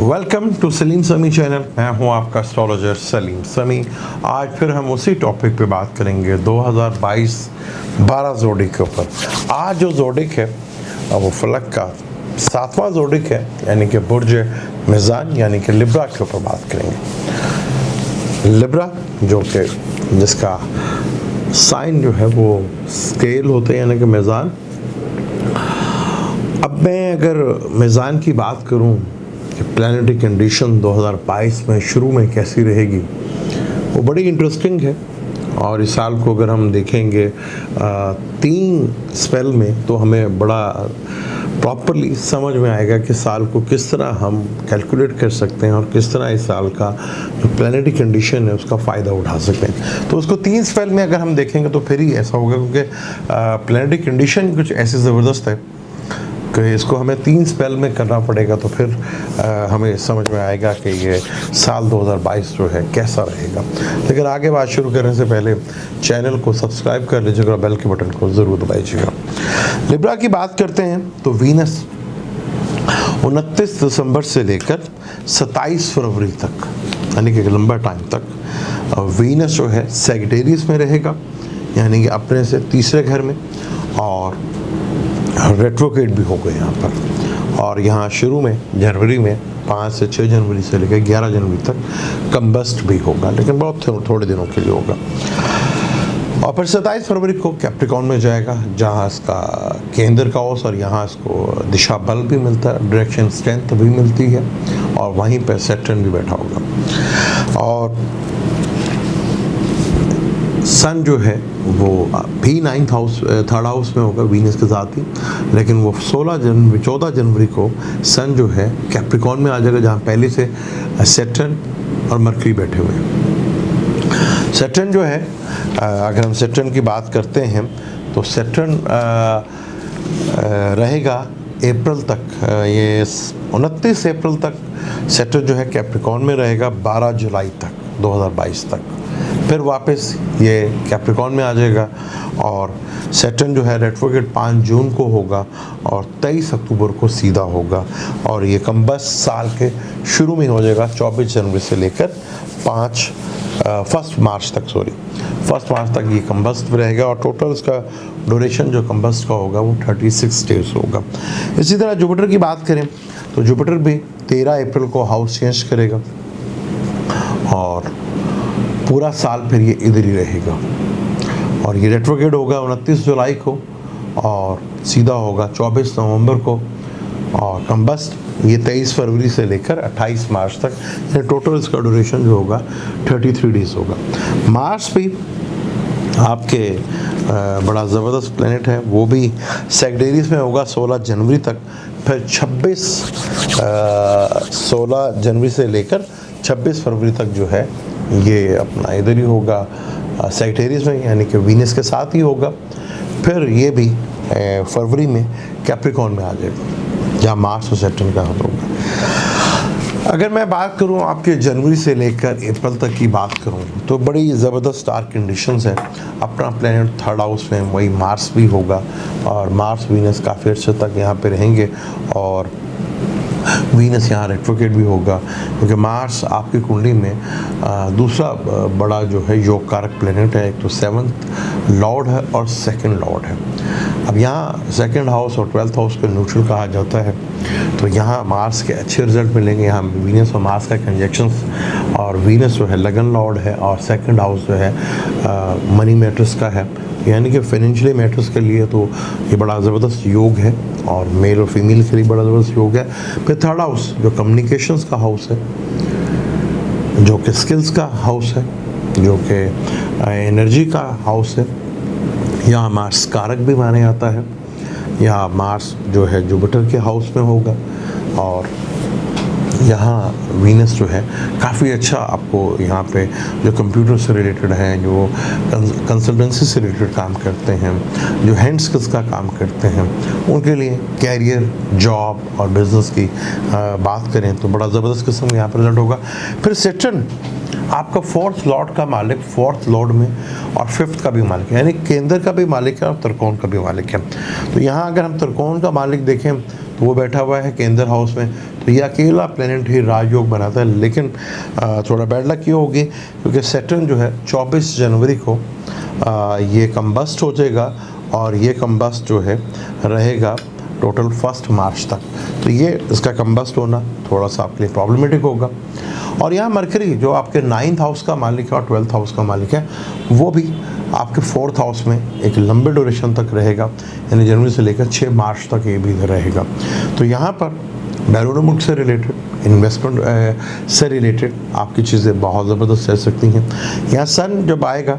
Welcome to Salim समी channel. मैं हूं आपका एस्ट्रोलॉजर सलीम समी। आज फिर हम उसी टॉपिक पे बात करेंगे 2022 12 जोडिक के ऊपर। आज जो जोडिक है वो फलक का 7वां जोडिक है, यानी कि बुर्ज मिज़ान यानी कि लिब्रा के ऊपर बात करेंगे। लिब्रा जो कि जिसका साइन जो है वो स्केल होते हैं यानी कि मिज़ान। अब मैं अगर मिज़ान की बात करूं कि प्लानिटरी कंडीशन 2022 में शुरू में कैसी रहेगी, वो बड़ी इंटरेस्टिंग है। और इस साल को अगर हम देखेंगे 3 स्पेल में, तो हमें बड़ा प्रॉपरली समझ में आएगा कि साल को किस तरह हम कैलकुलेट कर सकते हैं और किस तरह इस साल का जो प्लानिटरी कंडीशन है उसका फ़ायदा उठा सकते हैं। तो उसको 3 स्पेल में अगर हम देखेंगे तो फिर ही ऐसा होगा, क्योंकि प्लानिटरी कंडीशन कुछ ऐसी ज़बरदस्त है कि इसको हमें 3 स्पेल में करना पड़ेगा। तो फिर हमें समझ में आएगा कि ये साल 2022 जो है कैसा रहेगा। लेकिन आगे बात शुरू करने से पहले चैनल को सब्सक्राइब कर लीजिएगा, बेल के बटन को ज़रूर दबाइएगा। लिब्रा की बात करते हैं तो वीनस 29 दिसंबर से लेकर 27 फरवरी तक, यानी कि लंबा टाइम तक वीनस जो है सैजिटेरियस में रहेगा, यानी कि अपने से तीसरे घर में, और रेट्रोग्रेड भी होगा यहाँ पर। और यहाँ शुरू में जनवरी में 5 से 6 जनवरी से लेकर 11 जनवरी तक कंबस्ट भी होगा, लेकिन बहुत थोड़े दिनों के लिए होगा। और फिर 27 फरवरी को कैप्रिकॉन में जाएगा, जहाँ इसका केंद्र का ओस और यहाँ इसको दिशा बल भी मिलता है, डायरेक्शन स्ट्रेंथ भी मिलती है, और वहीं पर सैटर्न भी बैठा होगा। और सन जो है वो भी 9th हाउस 3rd हाउस में होगा वीनस के साथ ही, लेकिन वो 14 जनवरी को सन जो है कैप्रिकॉन में आ जाएगा, जहाँ पहले से सैटर्न और मरकरी बैठे हुए हैं। सैटर्न जो है, अगर हम सैटर्न की बात करते हैं तो सैटर्न रहेगा अप्रैल तक, ये 29 अप्रैल तक सैटर्न जो है कैप्रिकॉन में रहेगा, 12 जुलाई तक 2022 तक। फिर वापस ये कैप्रिकॉन में आ जाएगा, और सैटर्न जो है रेट्रोग्रेड 5 जून को होगा और 23 अक्टूबर को सीधा होगा। और ये कंबस्ट साल के शुरू में हो जाएगा, 24 जनवरी से लेकर 1 मार्च तक ये कंबस्ट रहेगा। और टोटल इसका ड्यूरेशन जो कंबस्ट का होगा वो 36 डेज होगा। इसी तरह जुपिटर की बात करें तो जुपिटर भी 13 अप्रैल को हाउस चेंज करेगा, और पूरा साल फिर ये इधर ही रहेगा। और ये रेट्रोग्रेड होगा 29 जुलाई को और सीधा होगा 24 नवंबर को, और कंबस्ट ये 23 फरवरी से लेकर 28 मार्च तक। टोटल इसका ड्यूरेशन जो होगा 33 डेज होगा। मार्स भी आपके बड़ा ज़बरदस्त प्लेनेट है, वो भी सैजिटेरियस में होगा 16 जनवरी तक। फिर 16 जनवरी से लेकर 26 फरवरी तक जो है ये अपना इधर ही होगा सैजिटेरियस में, यानी कि वीनस के साथ ही होगा। फिर ये भी फरवरी में कैप्रिकॉन में आ जाएगा, जहाँ मार्स और सैटर्न का हाथ होगा। अगर मैं बात करूँ आपके जनवरी से लेकर अप्रैल तक की बात करूँ तो बड़ी ज़बरदस्त स्टार कंडीशंस हैं। अपना प्लैनेट 3rd हाउस में वही मार्स भी होगा, और मार्स वीनस काफ़ी अर्से तक यहाँ पे रहेंगे, और वीनस यहाँ रेट्रोग्रेड भी होगा, क्योंकि मार्स आपकी कुंडली में दूसरा बड़ा जो है योग कारक प्लेनेट है। एक तो 7th लॉर्ड है और 2nd लॉर्ड है। अब यहाँ 2nd हाउस और 12th हाउस को न्यूट्रल कहा जाता है, तो यहाँ मार्स के अच्छे रिजल्ट मिलेंगे। यहाँ वीनस और मार्स का कंजक्शंस, और वीनस जो है लगन लॉर्ड है, और 2nd हाउस जो है मनी मैटर्स का है, यानी कि फाइनेंशियली मैटर्स के लिए तो ये बड़ा ज़बरदस्त योग है, और मेल और फीमेल के लिए बड़ा ज़बरदस्त योग है। फिर 3rd हाउस जो कम्युनिकेशंस का हाउस है, जो कि स्किल्स का हाउस है, जो कि एनर्जी का हाउस है, यहाँ मार्स कारक भी माना जाता है। यहाँ मार्स जो है जुपिटर के हाउस में होगा, और यहाँ वीनस जो है काफ़ी अच्छा आपको यहाँ पे जो कंप्यूटर से रिलेटेड हैं, जो कंसल्टेंसी से रिलेटेड काम करते हैं, जो हैंड स्किल्स का काम करते हैं, उनके लिए कैरियर, जॉब और बिजनेस की बात करें तो बड़ा ज़बरदस्त किस्म का यहाँ पर रिजल्ट होगा। फिर सैटर्न आपका फोर्थ लॉर्ड का मालिक फोर्थ लॉर्ड में और फिफ्थ का भी मालिक है, यानी केंद्र का भी मालिक है और त्रिकोण का भी मालिक है। तो यहाँ अगर हम त्रिकोण का मालिक देखें तो वो बैठा हुआ है केंद्र हाउस में, तो ये अकेला प्लेनेट ही राजयोग बनाता है। लेकिन थोड़ा बैड लक ये होगी क्योंकि सैटर्न जो है 24 जनवरी को ये कंबस्ट हो जाएगा और ये कंबस्ट जो है रहेगा टोटल 1 मार्च तक। तो ये इसका कंबस्ट होना थोड़ा सा आपके लिए प्रॉब्लमेटिक होगा। और यहाँ मरकरी जो आपके 9th हाउस का मालिक है और 12th हाउस का मालिक है, वो भी आपके 4th हाउस में एक लंबे ड्यूरेशन तक रहेगा, यानी जनवरी से लेकर 6 मार्च तक ये भी रहेगा। तो यहाँ पर बैरून मुल्क से रिलेटेड, इन्वेस्टमेंट से रिलेटेड आपकी चीज़ें बहुत ज़बरदस्त रह सकती हैं। यहाँ सन जब आएगा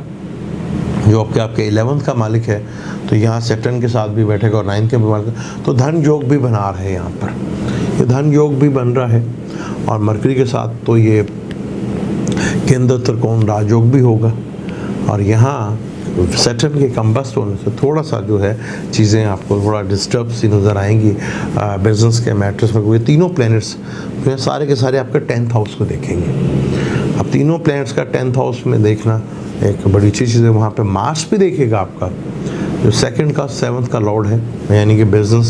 जो आपके 11th का मालिक है, तो यहाँ सैटर्न के साथ भी बैठेगा और 9th के भी मालिक, तो धन योग भी बना रहे हैं। यहाँ पर ये धन योग भी बन रहा है और मरकरी के साथ तो ये केंद्र त्रिकोण राजयोग भी होगा। और यहाँ सैटर्न के कंबस्ट होने से थोड़ा सा जो है चीज़ें आपको थोड़ा डिस्टर्ब सी नज़र आएंगी बिजनेस के मैटर्स में। ये तीनों प्लैनेट्स जो है सारे के सारे आपके 10th हाउस को देखेंगे। अब तीनों प्लैनेट्स का 10th हाउस में देखना एक बड़ी अच्छी चीज़ है। वहाँ पे मार्स भी देखेगा आपका, जो 2nd का 7th का लॉर्ड है, यानी कि बिजनेस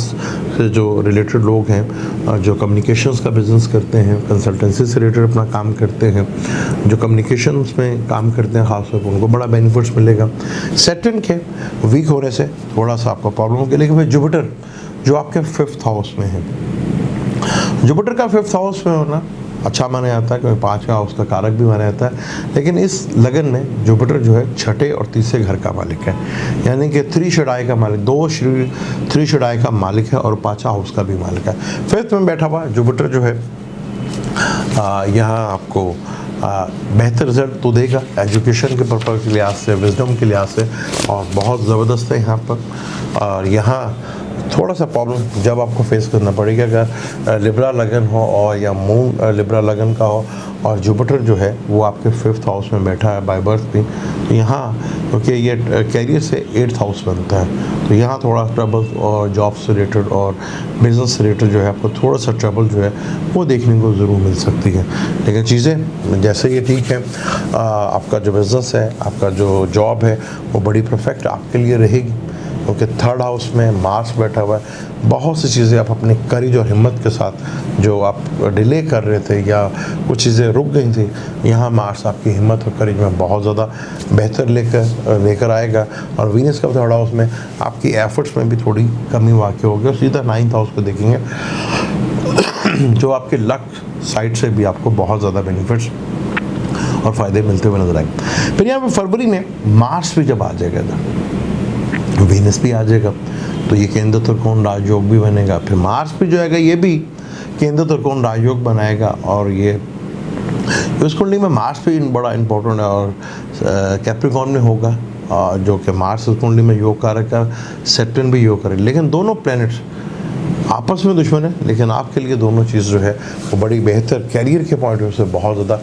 से जो रिलेटेड लोग हैं, जो कम्युनिकेशंस का बिज़नेस करते हैं, कंसल्टेंसी से रिलेटेड अपना काम करते हैं, जो कम्युनिकेशंस में काम करते हैं ख़ास तौर पर, उनको बड़ा बेनिफिट्स मिलेगा। सैटर्न के वीक होने से थोड़ा सा आपको प्रॉब्लम होगी। लेकिन फिर जुपिटर जो आपके 5th हाउस में है, जुपिटर का 5th हाउस में होना अच्छा माना जाता है क्योंकि 5वां हाउस का कारक भी माना जाता है। लेकिन इस लगन में जुपिटर जो है 6ठे और 3रे घर का मालिक है, यानी कि 3 षडाई का मालिक, 3 षडाई का मालिक है और 5वां हाउस का भी मालिक है। 5th में बैठा हुआ जुपिटर जो है यहाँ आपको बेहतर रिजल्ट तो देगा एजुकेशन के पर्पज़ के लिहाज से, विजडम के लिहाज से, और बहुत ज़बरदस्त है यहाँ पर। और यहाँ थोड़ा सा प्रॉब्लम जब आपको फेस करना पड़ेगा अगर लिब्रा लगन हो और या मून लिब्रा लगन का हो और जुपिटर जो है वो आपके 5th हाउस में बैठा है बाय बर्थ भी, तो यहाँ क्योंकि ये कैरियर से 8th हाउस बनता है, तो यहाँ थोड़ा ट्रबल और जॉब से रिलेटेड और बिजनेस से रिलेटेड जो है आपको थोड़ा सा ट्रबल जो है वो देखने को ज़रूर मिल सकती है। लेकिन चीज़ें जैसे ये ठीक है, आपका जो बिज़नेस है, आपका जो जॉब है वो बड़ी परफेक्ट आपके लिए रहेगी क्योंकि 3rd हाउस में मार्स बैठा हुआ है। बहुत सी चीज़ें आप अपने करेज और हिम्मत के साथ जो आप डिले कर रहे थे या कुछ चीज़ें रुक गई थी, यहाँ मार्स आपकी हिम्मत और करेज में बहुत ज़्यादा बेहतर लेकर आएगा। और वीनस का 3rd हाउस में आपकी एफर्ट्स में भी थोड़ी कमी वाक़ई होगी। और सीधा 9th हाउस को देखेंगे जो आपके लक साइड से भी आपको बहुत ज़्यादा बेनिफिट्स और फ़ायदे मिलते हुए नजर आएंगे। फिर यहाँ पर फरवरी में मार्स भी जब आ जाएगा इधर, वीनस भी आ जाएगा, तो ये केंद्र त्रिकोण राजयोग भी बनेगा। फिर मार्स भी जो है ये भी केंद्र त्रिकोण राजयोग बनाएगा और ये इस कुंडली में मार्स भी बड़ा इंपॉर्टेंट है और कैप्रिकॉर्न में होगा, जो कि मार्स इस कुंडली में योग कारक है, सैटर्न भी योग करेगा। लेकिन दोनों प्लैनेट्स आपस में दुश्मन है, लेकिन आपके लिए दोनों चीज़ जो है वो बड़ी बेहतर कैरियर के पॉइंट ऑफ व्यू से बहुत ज़्यादा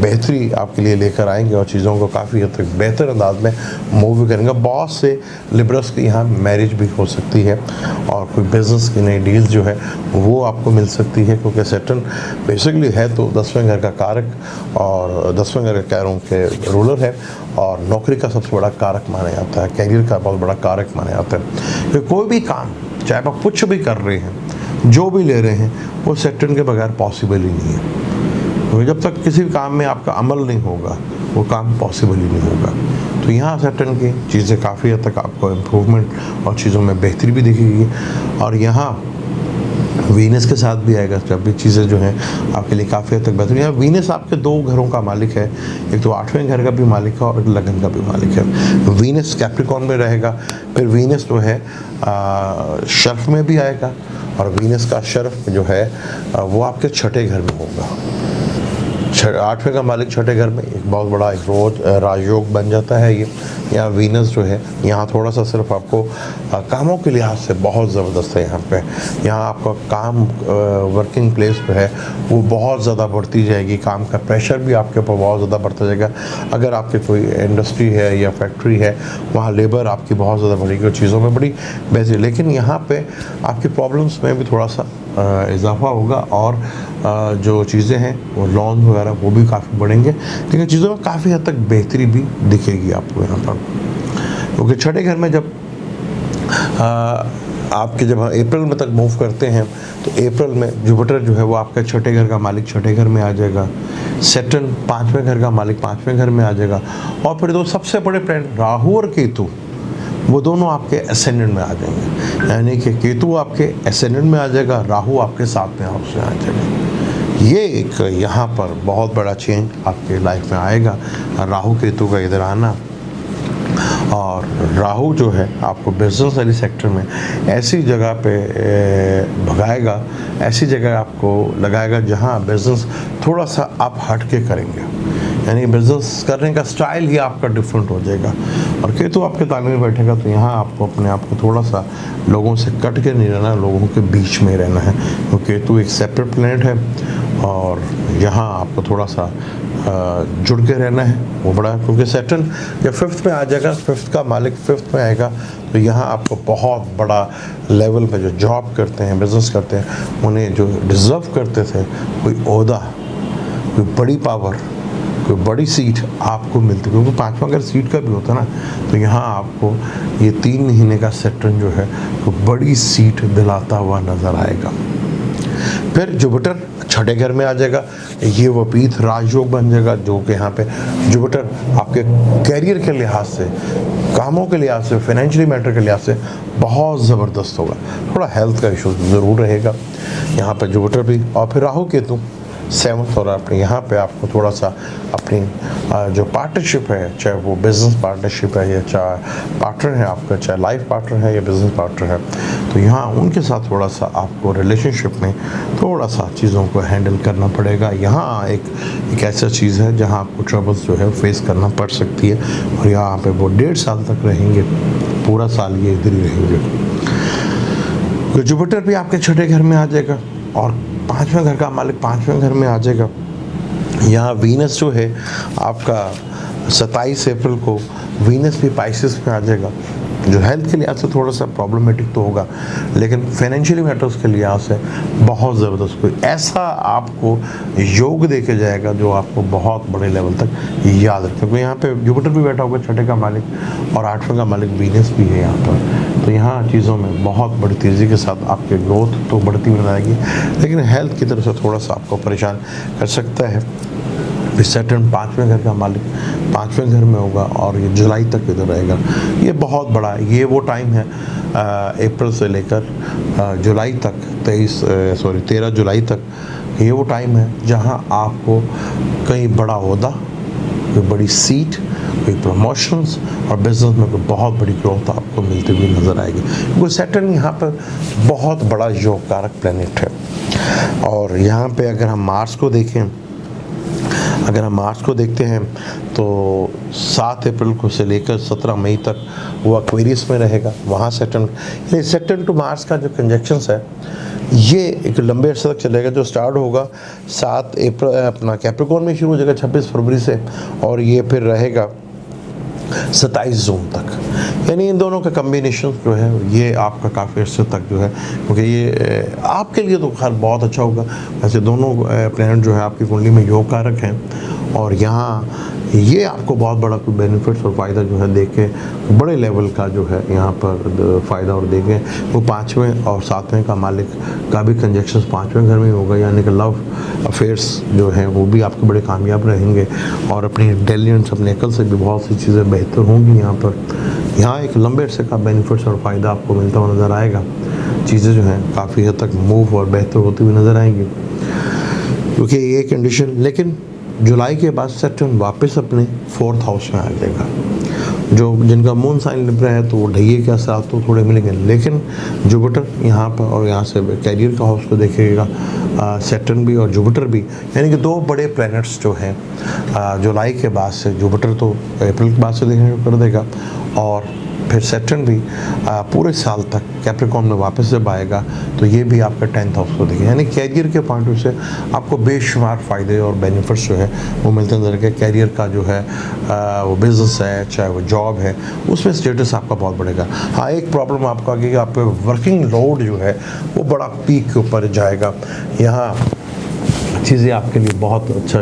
बेहतरी आपके लिए लेकर आएंगे और चीज़ों को काफ़ी हद तक बेहतर अंदाज में मूव भी करेंगे। बहुत से लिबरल्स की यहाँ मैरिज भी हो सकती है और कोई बिजनेस की नई डील्स जो है वो आपको मिल सकती है, क्योंकि सैटर्न बेसिकली है तो 10वें घर का कारक और 10वें घर का कैरों के रूलर है और नौकरी का सबसे बड़ा कारक माना जाता है, कैरियर का बहुत बड़ा कारक माना जाता है। कोई भी काम चाहे आप कुछ भी कर रहे हैं, जो भी ले रहे हैं, वो सैटर्न के बगैर पॉसिबल ही नहीं है। तो जब तक किसी भी काम में आपका अमल नहीं होगा वो काम पॉसिबल ही नहीं होगा। तो यहाँ सैटर्न की चीज़ें काफ़ी हद तक आपको इम्प्रूवमेंट और चीज़ों में बेहतरी भी दिखेगी। और यहाँ वीनस के साथ भी आएगा, जब भी चीज़ें जो हैं आपके लिए काफ़ी हद तक बेहतर। यहाँ वीनस आपके 2 घरों का मालिक है, एक तो 8वें घर का भी मालिक है और एक लगन का भी मालिक है। वीनस कैप्रिकॉर्न में रहेगा, फिर वीनस जो है शर्फ में भी आएगा और वीनस का शर्फ जो है वो आपके 6ठे घर में होगा। 8वें का मालिक 6ठे घर में एक बहुत बड़ा एक राजयोग बन जाता है ये। यहाँ वीनस जो है यहाँ थोड़ा सा सिर्फ आपको कामों के लिहाज से बहुत ज़बरदस्त है। यहाँ आपका काम वर्किंग प्लेस पे है वो बहुत ज़्यादा बढ़ती जाएगी, काम का प्रेशर भी आपके ऊपर बहुत ज़्यादा बढ़ता जाएगा। अगर आपकी कोई इंडस्ट्री है या फैक्ट्री है वहाँ लेबर आपकी बहुत ज़्यादा बढ़ेगी और चीज़ों में बड़ी बेहतरी। लेकिन यहाँ पे आपकी प्रॉब्लम्स में भी थोड़ा सा इजाफा होगा और जो चीज़ें हैं वो लोन वगैरह वो भी काफ़ी बढ़ेंगे, लेकिन चीज़ों में काफ़ी हद तक बेहतरी भी दिखेगी आपको यहाँ पर, क्योंकि छठे घर में जब आपके जब अप्रैल में तक मूव करते हैं तो अप्रैल में जुपिटर जो है वो आपका छठे घर का मालिक छठे घर में आ जाएगा, सैटर्न पाँचवें घर का मालिक पाँचवें घर में आ जाएगा, और फिर दो सबसे बड़े प्लैनेट राहु और केतु वो दोनों आपके एसेंडेंट में आ जाएंगे, यानी कि केतु आपके एसेंडेंट में आ जाएगा, राहु आपके सातवें हाउस में आ जाएगा। ये एक यहाँ पर बहुत बड़ा चेंज आपके लाइफ में आएगा, राहु केतु का इधर आना। और राहु जो है आपको बिजनेस वाली सेक्टर में ऐसी जगह पे भगाएगा, ऐसी जगह आपको लगाएगा जहाँ बिजनेस थोड़ा सा आप हट के करेंगे, यानी बिजनेस करने का स्टाइल ही आपका डिफरेंट हो जाएगा। और केतु आपके ताले में बैठेगा तो यहाँ आपको अपने आप को थोड़ा सा लोगों से कट के नहीं रहना, लोगों के बीच में रहना है, क्योंकि केतु एक सेपरेट प्लैनेट है और यहाँ आपको थोड़ा सा जुड़ के रहना है, वो बड़ा, क्योंकि सैटर्न जब फिफ्थ में आ जाएगा, फिफ्थ का मालिक फिफ्थ में आएगा, तो यहाँ आपको बहुत बड़ा लेवल पे जो जॉब करते हैं, बिजनेस करते हैं, उन्हें जो डिज़र्व करते थे कोई ओहदा, कोई बड़ी पावर, कोई बड़ी सीट आपको मिलती, क्योंकि पाँचवा अगर सीट का भी होता ना, तो यहाँ आपको ये 3 महीने का सैटर्न जो है तो बड़ी सीट दिलाता हुआ नज़र आएगा। फिर जुपिटर छठे घर में आ जाएगा, ये वपीत राजयोग बन जाएगा, जो कि यहाँ पे जुपिटर आपके कैरियर के लिहाज से, कामों के लिहाज से, फाइनेंशियली मैटर के लिहाज से बहुत ज़बरदस्त होगा। थोड़ा हेल्थ का इशू ज़रूर रहेगा यहाँ पे जुपिटर भी। और फिर राहु केतु सेवंथ, और अपने यहाँ पे आपको थोड़ा सा अपनी जो पार्टनरशिप है, चाहे वो बिज़नेस पार्टनरशिप है या चाहे पार्टनर है आपका, चाहे लाइफ पार्टनर है या बिज़नेस पार्टनर है, तो यहाँ उनके साथ थोड़ा सा आपको रिलेशनशिप में थोड़ा सा चीज़ों को हैंडल करना पड़ेगा। यहाँ एक ऐसा चीज़ है जहाँ आपको ट्रबल्स जो है फेस करना पड़ सकती है, और यहाँ पे वो 1.5 साल तक रहेंगे, पूरा साल ये इधर ही रहेंगे। तो जुपिटर भी आपके छठे घर में आ जाएगा और पाँचवें घर का मालिक पाँचवें घर में आ जाएगा। यहाँ वीनस जो है आपका 27 अप्रैल को वीनस भी पाइसेस में आ जाएगा, जो हेल्थ के लिहाज से थोड़ा सा प्रॉब्लमेटिक तो होगा, लेकिन फाइनेंशियली मैटर्स के लिहाज से बहुत ज़बरदस्त कोई ऐसा आपको योग देके जाएगा जो आपको बहुत बड़े लेवल तक याद रखे, क्योंकि यहाँ पे जुपिटर भी बैठा होगा छठे का मालिक और आठवें का मालिक वीनस भी है यहाँ पर, तो यहाँ चीज़ों में बहुत बड़ी तेज़ी के साथ आपके ग्रोथ तो बढ़ती नजर आएगी, लेकिन हेल्थ की तरफ से थोड़ा सा आपको परेशान कर सकता है। सैटर्न पाँचवें घर का मालिक पाँचवें घर में होगा और ये जुलाई तक इधर रहेगा। ये बहुत बड़ा, ये वो टाइम है अप्रैल से लेकर जुलाई तक 13 जुलाई तक, ये वो टाइम है जहां आपको कहीं बड़ा ओहदा, कोई बड़ी सीट, कोई प्रमोशंस और बिजनेस में कोई बहुत बड़ी ग्रोथ आपको मिलती हुई नज़र आएगी, क्योंकि सैटर्न यहाँ पर बहुत बड़ा योग कारक प्लैनेट है। और यहाँ पे अगर हम मार्स को देखते हैं तो 7 अप्रैल को से लेकर 17 मई तक वो एक्वेरियस में रहेगा। वहाँ सैटर्न टू मार्स का जो कंजक्शंस है ये एक लंबे अर्से तक चलेगा, जो स्टार्ट होगा 7 अप्रैल अपना कैप्रिकॉर्न में शुरू हो जाएगा 26 फरवरी से, और ये फिर रहेगा 27 जून तक। यानी इन दोनों का कम्बिनेशन जो है ये आपका काफ़ी अर्से तक जो है, क्योंकि ये आपके लिए तो खैर बहुत अच्छा होगा। वैसे दोनों प्लैनेट जो है आपकी कुंडली में योग कारक हैं, और यहाँ ये आपको बहुत बड़ा कोई बेनिफिट्स और फ़ायदा जो है देके बड़े लेवल का जो है यहाँ पर फ़ायदा और देंगे। वो 5वें और 7वें का मालिक का भी कंजक्शंस 5वें घर में होगा, यानी कि लव अफेयर्स जो हैं वो भी आपके बड़े कामयाब रहेंगे, और अपनी इंटेलिजेंस, अपने अकल से भी बहुत सी चीज़ें बेहतर होंगी यहाँ पर। यहाँ एक लंबे अरसे का बेनिफिट्स और फ़ायदा आपको मिलता हुआ नज़र आएगा। चीज़ें जो हैं काफ़ी हद तक मूव और बेहतर होती हुई नज़र आएंगी, क्योंकि ये कंडीशन। लेकिन जुलाई के बाद सैटर्न वापस अपने 4th हाउस में आ जाएगा। जो जिनका मून साइन लिब्रा है तो वो ढैये के असर तो थोड़े मिलेंगे, लेकिन जुपिटर यहाँ पर और यहाँ से कैरियर का हाउस को देखेगा सैटर्न भी और जुपिटर भी, यानी कि 2 बड़े प्लैनेट्स जो हैं जुलाई के बाद से, जुपिटर तो अप्रैल के बाद से देखने को कर देगा, और फिर सैटर्न भी पूरे साल तक कैप्रिकॉर्न में वापस जब आएगा तो ये भी आपका 10th हाउस को देखेगा, यानी कैरियर के पॉइंट ऑफ से आपको बेशुमार फ़ायदे और बेनिफिट्स जो है वो मिलते नजर के। कैरियर का जो है वो बिज़नेस है, चाहे वो जॉब है, उसमें स्टेटस आपका बहुत बढ़ेगा। हाँ, एक प्रॉब्लम आपको आगे कि आप पे वर्किंग लोड जो है वो बड़ा पीक के ऊपर जाएगा। यहाँ चीज़ें आपके लिए बहुत अच्छा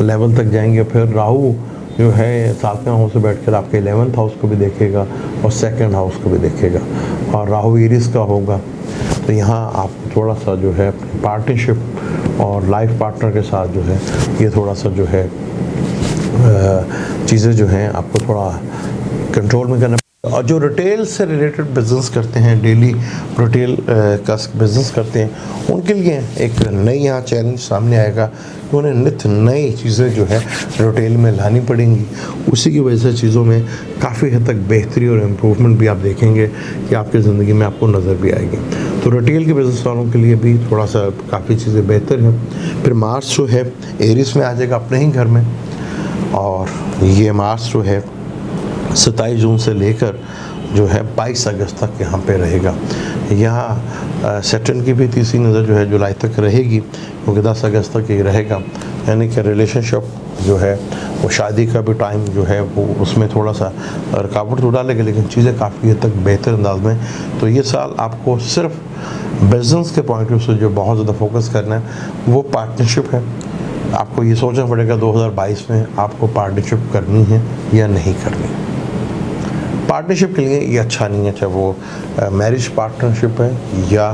लेवल तक जाएंगे। फिर राहु जो है 7वें हाउस से बैठकर आपके 11th हाउस को भी देखेगा और 2nd हाउस को भी देखेगा, और राहु एरीज का होगा। तो यहाँ आप थोड़ा सा जो है पार्टनरशिप और लाइफ पार्टनर के साथ जो है ये थोड़ा सा जो है चीज़ें जो हैं आपको थोड़ा कंट्रोल में करना। और जो रिटेल से रिलेटेड बिज़नेस करते हैं, डेली रिटेल का बिज़नेस करते हैं, उनके लिए एक नई यहाँ चैलेंज सामने आएगा कि उन्हें नित्य नई चीज़ें जो है रिटेल में लानी पड़ेंगी। उसी की वजह से चीज़ों में काफ़ी हद तक बेहतरी और इम्प्रूवमेंट भी आप देखेंगे कि आपकी ज़िंदगी में आपको नज़र भी आएगी। तो रिटेल के बिज़नेस वालों के लिए भी थोड़ा सा काफ़ी चीज़ें बेहतर हैं। फिर मार्च जो है एरिस में आ जाएगा अपने ही घर में, और ये मार्च जो है 27 जून से लेकर जो है 22 अगस्त तक यहाँ पे रहेगा। यहाँ सैटर्न की भी तीसरी नज़र जो है जुलाई तक रहेगी, क्योंकि 10 अगस्त तक ये रहेगा। यानी कि रिलेशनशिप जो है वो शादी का भी टाइम जो है वो उसमें थोड़ा सा रुकावट तो डालेगा, लेकिन चीज़ें काफ़ी हद तक बेहतर अंदाज में। तो ये साल आपको सिर्फ बिज़नेस के पॉइंट ऑफ से जो बहुत ज़्यादा फोकस करना है वो पार्टनरशिप है। आपको ये सोचना पड़ेगा 2022 में आपको पार्टनरशिप करनी है या नहीं करनी। पार्टनरशिप के लिए ये अच्छा नहीं है, चाहे वो मैरिज पार्टनरशिप है या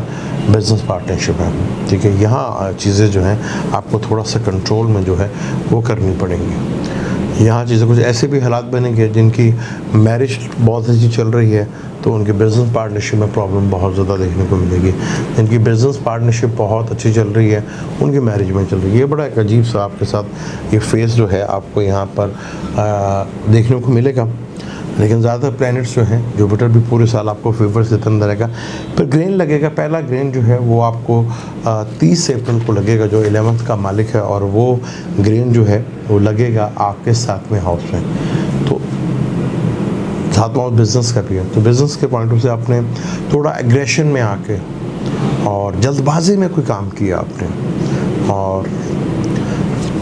बिज़नेस पार्टनरशिप है, ठीक है। यहाँ चीज़ें जो हैं आपको थोड़ा सा कंट्रोल में जो है वो करनी पड़ेंगी। यहाँ चीज़ें कुछ ऐसे भी हालात बनेंगे जिनकी मैरिज बहुत अच्छी चल रही है तो उनके बिज़नेस पार्टनरशिप में प्रॉब्लम बहुत ज़्यादा देखने को मिलेगी। जिनकी बिज़नेस पार्टनरशिप बहुत अच्छी चल रही है उनकी मैरिज में चल रही है। ये बड़ा एक अजीब सा आपके साथ ये फेस जो है आपको यहाँ पर देखने को मिलेगा। लेकिन ज़्यादातर प्लैनेट्स जो हैं, जुपिटर भी पूरे साल आपको फेवर से अंदर रहेगा। फिर ग्रेन लगेगा, पहला ग्रेन जो है वो आपको 30 अप्रैल को लगेगा, जो 11th का मालिक है, और वो ग्रेन जो है वो लगेगा आपके 7वें हाउस में। तो 7वां हाउस बिज़नेस का भी है, तो बिज़नेस के पॉइंट ऑफ से आपने थोड़ा एग्रेशन में आके और जल्दबाजी में कोई काम किया आपने, और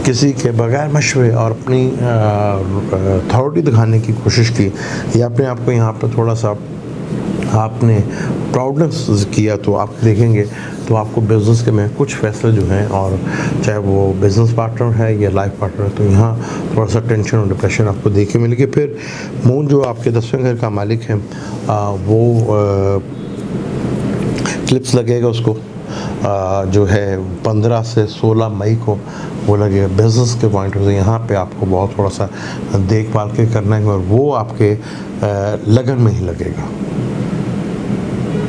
किसी के बगैर मशवरे और अपनी अथॉरिटी दिखाने की कोशिश की, या अपने आप को यहाँ पर थोड़ा सा आपने प्राउडनेस किया, तो आप देखेंगे तो आपको बिज़नेस के में कुछ फैसले जो हैं, और चाहे वो बिज़नेस पार्टनर है या लाइफ पार्टनर है, तो यहाँ थोड़ा सा टेंशन और डिप्रेशन आपको देखे मिलेगी। फिर मून जो आपके 10वें घर का मालिक है वो क्लिप्स लगेगा उसको जो है 15 से 16 मई को वो लगेगा। बिज़नेस के पॉइंट से यहाँ पे आपको बहुत थोड़ा सा देखभाल के करना है, और वो आपके लगन में ही लगेगा।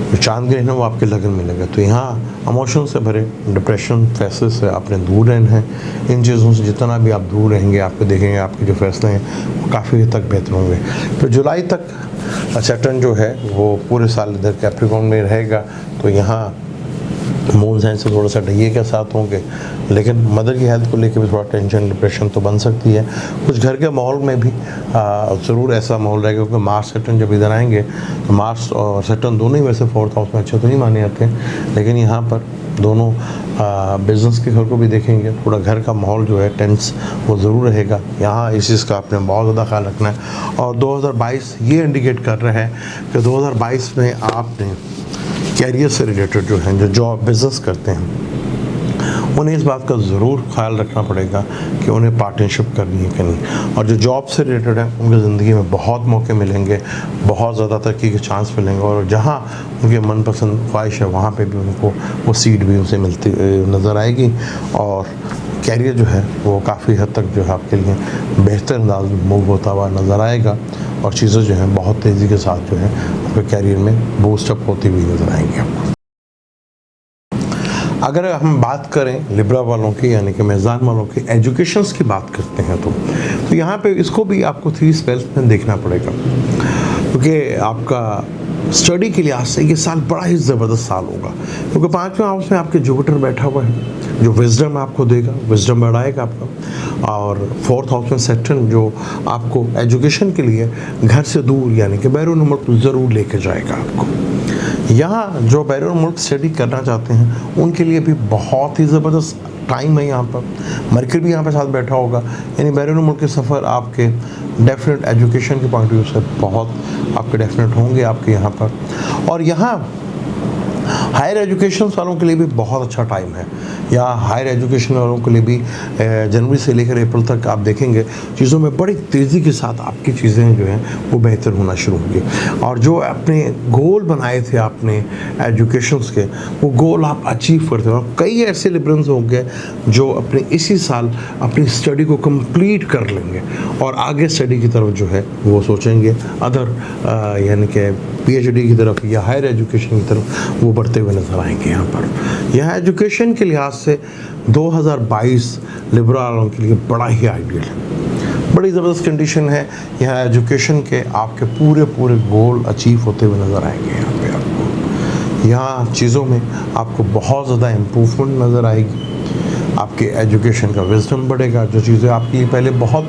जो चांद ग्रहण है वो आपके लगन में लगेगा। तो यहाँ इमोशन से भरे डिप्रेशन फैसले से आपने दूर रहना है। इन चीज़ों से जितना भी आप दूर रहेंगे आपको देखेंगे आपके जो फैसले हैं वो काफ़ी हद तक बेहतर होंगे। तो जुलाई तक सैटर्न जो है वो पूरे साल इधर कैप्रिकॉर्न में रहेगा, तो यहाँ मून साइन से थोड़ा सा डहिए के साथ होंगे, लेकिन मदर की हेल्थ को लेकर भी थोड़ा टेंशन डिप्रेशन तो बन सकती है। कुछ घर के माहौल में भी ज़रूर ऐसा माहौल रहेगा, क्योंकि मार्स सैटर्न जब इधर आएंगे तो मार्स और सैटर्न दोनों ही वैसे 4th हाउस में अच्छे तो नहीं माने जाते हैं, लेकिन यहाँ पर दोनों बिज़नेस के घर को भी देखेंगे। थोड़ा घर का माहौल जो है टेंस वो ज़रूर रहेगा। यहाँ इस चीज़ का आपने बहुत ज़्यादा ख्याल रखना है। और 2022 ये इंडिकेट कर रहा है कि 2022 में आपने कैरियर से रिलेटेड जो हैं, जो जॉब बिज़नेस करते हैं, उन्हें इस बात का ज़रूर ख्याल रखना पड़ेगा कि उन्हें पार्टनरशिप करनी है कि नहीं। और जो जॉब से रिलेटेड है उनकी ज़िंदगी में बहुत मौके मिलेंगे, बहुत ज़्यादा तरक्की के चांस मिलेंगे, और जहाँ उनके मनपसंद ख्वाहिश है वहाँ पे भी उनको वो सीट भी उनसे मिलती नज़र आएगी। और कैरियर जो है वो काफ़ी हद तक जो है आपके लिए बेहतर अंदाज में मूव होता हुआ नज़र आएगा, और चीज़ें जो हैं बहुत तेज़ी के साथ जो है आपके कैरियर में बूस्टअप होती हुई नज़र आएंगी आपको। अगर हम बात करें लिब्रा वालों की, यानी कि मेज़ान वालों की एजुकेशंस की बात करते हैं, तो यहाँ पे इसको भी आपको 3 स्पेल्स में देखना पड़ेगा, क्योंकि आपका स्टडी के लिहाज से ये साल बड़ा ही ज़बरदस्त साल होगा, क्योंकि 5वें हाउस में आपके जुपिटर बैठा हुआ है। जो विजडम आपको देगा, विजडम बढ़ाएगा आपका। और 4th हाउस में सैटर्न जो आपको एजुकेशन के लिए घर से दूर यानी कि बैरून मुल्क ज़रूर लेके जाएगा आपको। यहाँ जो बैरून मुल्क स्टडी करना चाहते हैं उनके लिए भी बहुत ही ज़बरदस्त टाइम है। यहाँ पर मरकरी भी यहाँ पे साथ बैठा होगा, यानी बैरून मुल्क के सफ़र आपके डेफिनेट एजुकेशन के पॉइंट ऑफ व्यू से बहुत आपके डेफिनेट होंगे आपके यहाँ पर। और यहाँ हायर एजुकेशन वालों के लिए भी बहुत अच्छा टाइम है। यहाँ हायर एजुकेशन वालों के लिए भी जनवरी से लेकर अप्रैल तक आप देखेंगे चीज़ों में बड़ी तेज़ी के साथ आपकी चीज़ें जो हैं वो बेहतर होना शुरू होंगी। और जो अपने गोल बनाए थे आपने एजुकेशंस के, वो गोल आप अचीव करते हो। कई ऐसे लिबरल्स होंगे जो अपने इसी साल अपनी स्टडी को कंप्लीट कर लेंगे और आगे स्टडी की तरफ जो है वो सोचेंगे, अदर यानी कि PhD की तरफ या हायर एजुकेशन की तरफ वो बढ़ते हुए नजर आएंगे। यहाँ एजुकेशन के लिहाज से 2022 लिबरल वालों के लिए बड़ा ही आइडियल है, बड़ी ज़बरदस्त कंडीशन है। यहाँ एजुकेशन के आपके पूरे गोल अचीव होते हुए नज़र आएंगे। यहाँ पे आपको यहाँ चीज़ों में आपको बहुत ज़्यादा इम्प्रूवमेंट नज़र आएगी। आपके एजुकेशन का विजडम बढ़ेगा, जो चीज़ें आपके लिए पहले बहुत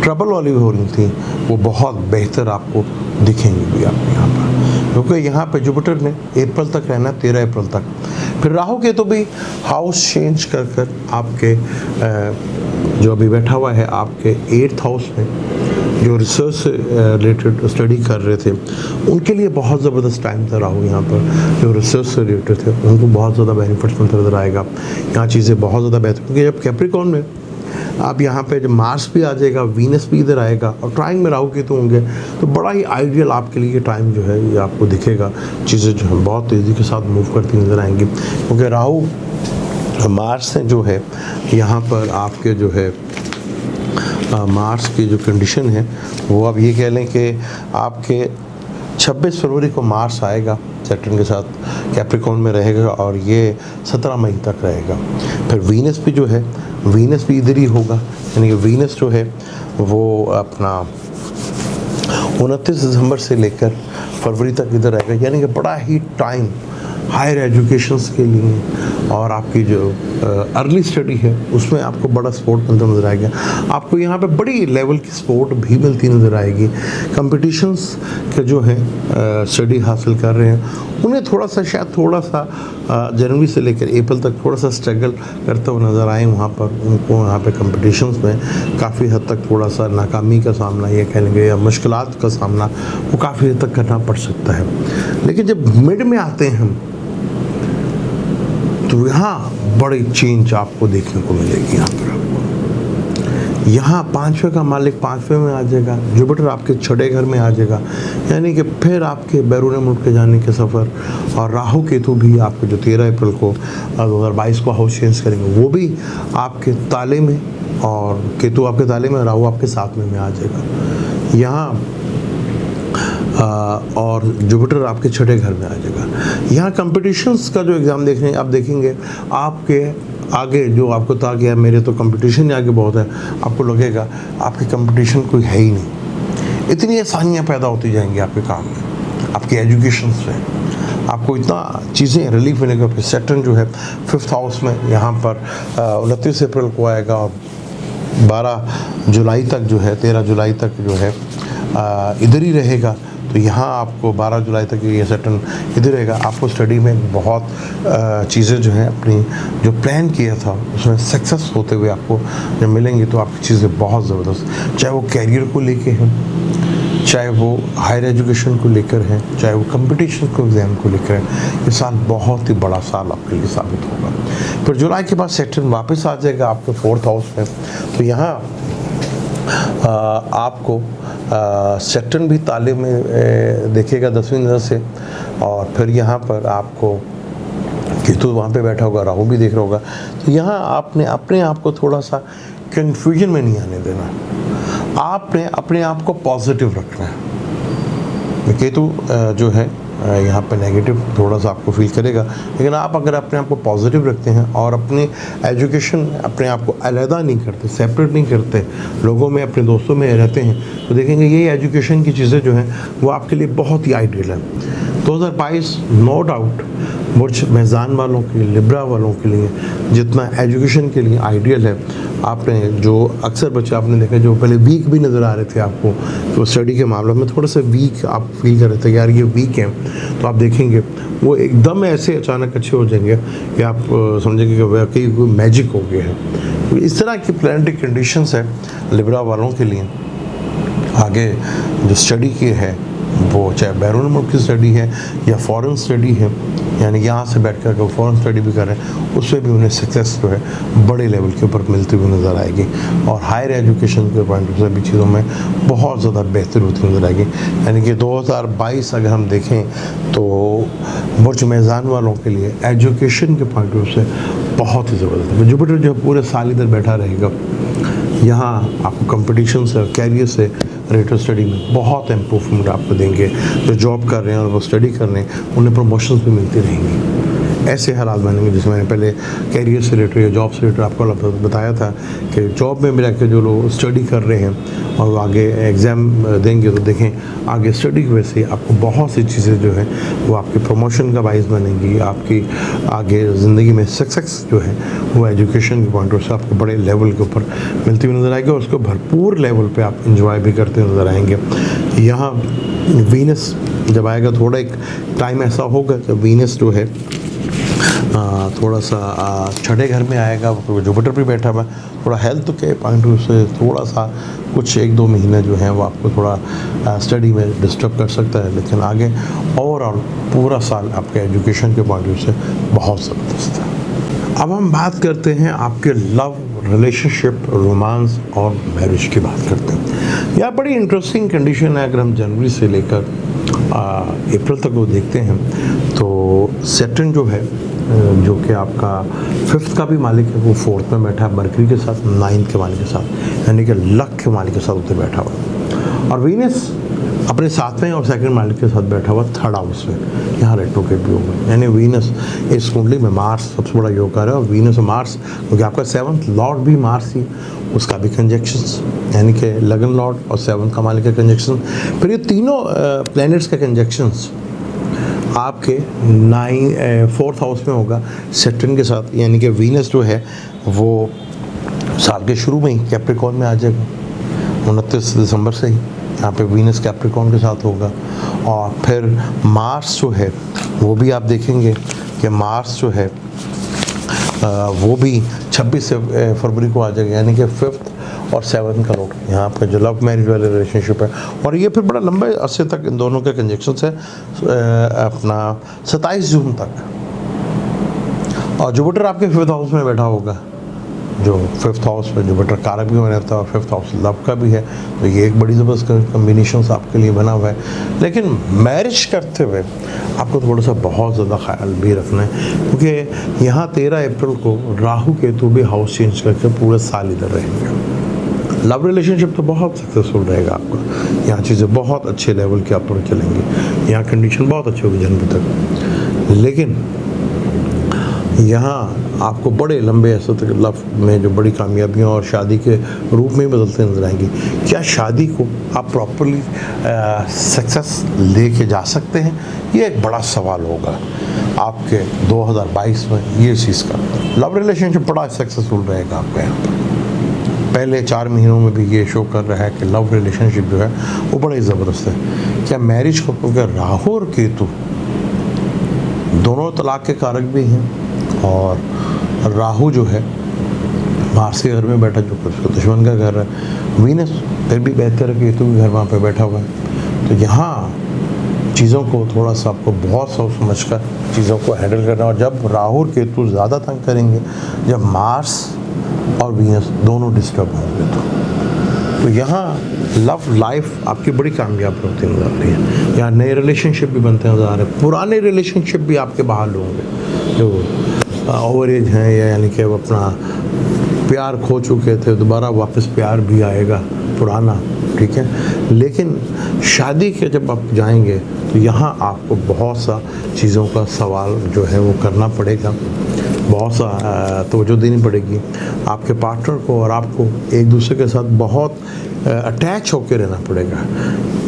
ट्रबल वाली हो रही थी वो बहुत बेहतर आपको दिखेंगी भी आपके यहाँ पर, क्योंकि यहाँ पे जुपिटर ने अप्रैल तक रहना, 13 अप्रैल तक। फिर राहु के तो भी हाउस चेंज कर आपके जो अभी बैठा हुआ है आपके 8th हाउस में, जो रिसर्च से रिलेटेड स्टडी कर रहे थे उनके लिए बहुत ज़बरदस्त टाइम था राहु यहाँ पर। जो रिसर्च से रिलेटेड थे उनको बहुत ज़्यादा बेनिफिट्स नजर आएगा। यहाँ चीज़ें बहुत ज़्यादा बेहतर, क्योंकि जब कैप्रिकॉर्न में आप यहाँ पे जब मार्स भी आ जाएगा, वीनस भी इधर आएगा और ट्राइंग में राहु केतु होंगे, तो बड़ा ही आइडियल आपके लिए टाइम जो है ये आपको दिखेगा। चीज़ें जो है बहुत तेज़ी के साथ मूव करती नज़र आएंगी, क्योंकि राहु मार्स से जो है यहाँ पर आपके जो है मार्स की जो कंडीशन है वो अब ये कह लें कि आपके 26 फरवरी को मार्स आएगा सैटर्न के साथ, कैप्रिकॉर्न में रहेगा और ये 17 मई तक रहेगा। फिर वीनस भी जो है, वीनस भी इधर ही होगा, यानी कि वीनस जो है वो अपना 29 दिसंबर से लेकर फरवरी तक इधर रहेगा, यानी कि बड़ा ही टाइम हायर एजुकेशंस के लिए और आपकी जो अर्ली स्टडी है उसमें आपको बड़ा सपोर्ट मिलता नज़र आएगा। आपको यहाँ पे बड़ी लेवल की सपोर्ट भी मिलती नज़र आएगी। कंपटीशंस के जो है स्टडी हासिल कर रहे हैं उन्हें थोड़ा सा शायद जनवरी से लेकर अप्रैल तक थोड़ा सा स्ट्रगल करते हुए नज़र आए। वहाँ पर उनको यहाँ पे कंपटीशंस में काफ़ी हद तक थोड़ा सा नाकामी का सामना ये कह लेंगे या मुश्किलात का सामना वो काफ़ी हद तक करना पड़ सकता है। लेकिन जब मिड में आते हैं हम तो यहाँ बड़ी चेंज आपको देखने को मिलेगी। यहाँ पर आपको यहाँ 5वें का मालिक 5वें में आ जाएगा, जुपिटर आपके 6ठे घर में आ जाएगा, यानी कि फिर आपके बैरून मुल्क के जाने के सफ़र। और राहु केतु भी आपके जो 13 अप्रैल को 2022 को हाउस चेंज करेंगे वो भी आपके ताले में, और केतु आपके ताले में, राहु आपके 7वें में आ जाएगा यहाँ, और जुपिटर आपके 6ठे घर में आ जाएगा। यहाँ कंपटीशंस का जो एग्ज़ाम देख रहे हैं आप देखेंगे आपके आगे जो आपको था कि यार मेरे तो कंपटीशन आगे बहुत है, आपको लगेगा आपकी कंपटीशन कोई है ही नहीं। इतनी आसानियाँ पैदा होती जाएंगी आपके काम में, आपकी एजुकेशन से आपको इतना चीज़ें रिलीफ मिलेगा। फिर सैटर्न जो है 5th हाउस में यहाँ पर 29 अप्रैल को आएगा और 12 जुलाई तक जो है 13 जुलाई तक जो है इधर ही रहेगा। तो यहाँ आपको 12 जुलाई तक ये सैटर्न इधर रहेगा। आपको स्टडी में बहुत चीज़ें जो हैं अपनी जो प्लान किया था उसमें सक्सेस होते हुए आपको जब मिलेंगी तो आपकी चीज़ें बहुत ज़बरदस्त, चाहे वो कैरियर को लेके हैं, चाहे वो हायर एजुकेशन को लेकर है, चाहे वो कंपटीशन को एग्ज़ाम को लेकर है। ये साल बहुत ही बड़ा साल आपके लिए साबित होगा। फिर जुलाई के बाद सैटर्न वापस आ जाएगा आपके 4th हाउस में, तो यहाँ आपको सैटर्न भी ताले में देखेगा 10वीं नज़र से, और फिर यहाँ पर आपको केतु वहाँ पे बैठा होगा, राहु भी देख रहा होगा। तो यहाँ आपने अपने आप को थोड़ा सा कन्फ्यूजन में नहीं आने देना, आपने अपने आप को पॉजिटिव रखना है। केतु जो है यहाँ पे नेगेटिव थोड़ा सा आपको फील करेगा। लेकिन आप अगर अपने आप को पॉजिटिव रखते हैं और अपनी एजुकेशन अपने आप को अलहदा नहीं करते, सेपरेट नहीं करते, लोगों में अपने दोस्तों में रहते हैं, तो देखेंगे ये एजुकेशन की चीज़ें जो हैं वो आपके लिए बहुत ही आइडियल है। 2022 नो डाउट बुर्ज मेज़ान वालों के लिए, लिब्रा वालों के लिए जितना एजुकेशन के लिए आइडियल है। आपने जो अक्सर बच्चे आपने देखा जो पहले वीक भी नज़र आ रहे थे आपको, तो स्टडी के मामलों में थोड़ा सा वीक आप फील कर रहे थे कि यार ये वीक हैं, तो आप देखेंगे वो एकदम ऐसे अचानक अच्छे हो जाएंगे कि आप समझेंगे कि वाकई कोई मैजिक हो गया है। तो इस तरह की प्लानिटरी कंडीशंस है लिब्रा वालों के लिए। आगे जो स्टडी की है वो चाहे बैरून मुल्क की स्टडी है या फॉरेन स्टडी है, यानी यहाँ से बैठ कर वो फॉरेन स्टडी भी कर रहे हैं, उससे भी उन्हें सक्सेस जो है बड़े लेवल के ऊपर मिलती हुई नज़र आएगी। और हायर एजुकेशन के पॉइंट से भी चीज़ों में बहुत ज़्यादा बेहतर होती नज़र आएगी। यानी कि 2022 अगर हम देखें तो बुर्ज मेज़ान वालों के लिए एजुकेशन के पॉइंट से बहुत ही ज़बरदस्त है। जुपिटर जो पूरे साल इधर बैठा रहेगा, यहाँ आपको कंपटीशन से और कैरियर से रिलेटेड स्टडी में बहुत इम्प्रूवमेंट आपको देंगे। जो जॉब कर रहे हैं और वो स्टडी कर रहे हैं उन्हें प्रमोशंस भी मिलती रहेंगी। ऐसे हालात बनेंगे जिसमें मैंने पहले कैरियर से रिलेटेड या जॉब से रिलेटेड आपको बताया था कि जॉब में मिला के जो लोग स्टडी कर रहे हैं और वो आगे एग्ज़ाम देंगे तो देखें आगे स्टडी की वजह से आपको बहुत सी चीज़ें जो है वो आपकी प्रमोशन का बाइस बनेंगी। आपकी आगे ज़िंदगी में सक्सेस जो है वो एजुकेशन के पॉइंट से आपको बड़े लेवल के ऊपर मिलती हुई नज़र आएगी और उसको भरपूर लेवल पे आप इंजॉय भी करते नज़र आएंगे। यहाँ वीनस जब आएगा, थोड़ा एक टाइम ऐसा होगा जब वीनस जो है थोड़ा सा छठे घर में आएगा, जुपिटर भी बैठा हुआ है, थोड़ा हेल्थ के पॉइंट से थोड़ा सा कुछ 1-2 महीने जो हैं वो आपको थोड़ा स्टडी में डिस्टर्ब कर सकता है। लेकिन आगे ओवरऑल पूरा साल आपके एजुकेशन के पॉइंट से बहुत ज़बरदस्त है। अब हम बात करते हैं आपके लव, रिलेशनशिप, रोमांस और मैरिज की बात करते हैं। यह बड़ी इंटरेस्टिंग कंडीशन है। अगर हम जनवरी से लेकर अप्रैल तक वो देखते हैं तो सैटर्न जो है जो कि आपका 5th का भी मालिक है वो 4th में बैठा है मरकरी के साथ, 9th के मालिक के साथ, यानी कि लक के मालिक के साथ उधर बैठा हुआ। और वीनस अपने 7वें और 2nd मालिक के साथ बैठा हुआ 3rd हाउस में, यहाँ रेट्रोग्रेड भी होगा। यानी वीनस इस कुंडली में मार्स सबसे बड़ा योगकार है और वीनस और मार्स, क्योंकि आपका 7th लॉर्ड भी मार्स ही, उसका भी कंजक्शंस, यानी कि लगन लॉर्ड और 7th का मालिक का कंजक्शन। फिर ये तीनों प्लैनेट्स का कंजक्शंस आपके 4th हाउस में होगा सैटर्न के साथ, यानी कि वीनस जो है वो साल के शुरू में ही कैप्रिकॉर्न में आ जाएगा 29 दिसंबर से ही यहाँ पे वीनस कैप्रिकॉर्न के साथ होगा। और फिर मार्स जो है वो भी आप देखेंगे कि मार्स जो है वो भी 26 फरवरी को आ जाएगा, यानी कि 5th और 7th का लोग यहाँ पर जो लव मैरिज वाले रिलेशनशिप है। और ये फिर बड़ा लंबे अरसे तक इन दोनों के कंजक्शंस है अपना 27 जून तक। और जुपिटर आपके 5th हाउस में बैठा होगा, जो 5th हाउस में जुपिटर कारक भी बना रहता है और 5th हाउस लव का भी है, तो ये एक बड़ी ज़बरदस्त कम्बिनेशन आपके लिए बना हुआ है। लेकिन मैरिज करते हुए आपको थोड़ा सा बहुत ज़्यादा ख्याल भी रखना है, क्योंकि यहाँ 13 अप्रैल को राहु केतु भी हाउस चेंज करके पूरे साल इधर रहेंगे। लव रिलेशनशिप तो बहुत सक्सेसफुल रहेगा आपका, यहाँ चीज़ें बहुत अच्छे लेवल के आप चलेंगी, यहाँ कंडीशन बहुत अच्छी होगी जनवरी तक। लेकिन यहाँ आपको बड़े लंबे ऐसे तक लव में जो बड़ी कामयाबियाँ और शादी के रूप में बदलते नजर आएंगी। क्या शादी को आप प्रॉपरली सक्सेस लेके जा सकते हैं, ये एक बड़ा सवाल होगा आपके 2022 में। ये चीज़ का लव रिलेशनशिप बड़ा सक्सेसफुल रहेगा आपका यहाँ पर। पहले 4 महीनों में भी ये शो कर रहा है कि लव रिलेशनशिप जो है वो बड़ा ही ज़बरदस्त है। क्या मैरिज को, क्योंकि राहु और केतु दोनों तलाक के कारक भी हैं और राहु जो है मार्स के घर में बैठा जो उसका दुश्मन का घर है, वीनस फिर भी बेहतर है, केतु भी घर वहाँ पे बैठा हुआ है। तो यहाँ चीज़ों को थोड़ा सा आपको बहुत सोच समझ कर चीज़ों को हैंडल करना। और जब राहु और केतु ज़्यादा तंग करेंगे, जब मार्स और वीनस दोनों डिस्टर्ब होंगे, तो यहाँ लव लाइफ आपकी बड़ी कामयाब होती नजर आ रही है। यहाँ नए रिलेशनशिप भी बनते नजर आ रहे हैं, पुराने रिलेशनशिप भी आपके बहाल होंगे जो ओवर एज हैं, या यानी कि वो अपना प्यार खो चुके थे, दोबारा वापस प्यार भी आएगा पुराना। ठीक है। लेकिन शादी के जब आप जाएंगे तो यहाँ आपको बहुत सा चीज़ों का सवाल जो है वो करना पड़ेगा, बहुत सा तवज्जो देनी पड़ेगी आपके पार्टनर को, और आपको एक दूसरे के साथ बहुत अटैच होकर रहना पड़ेगा।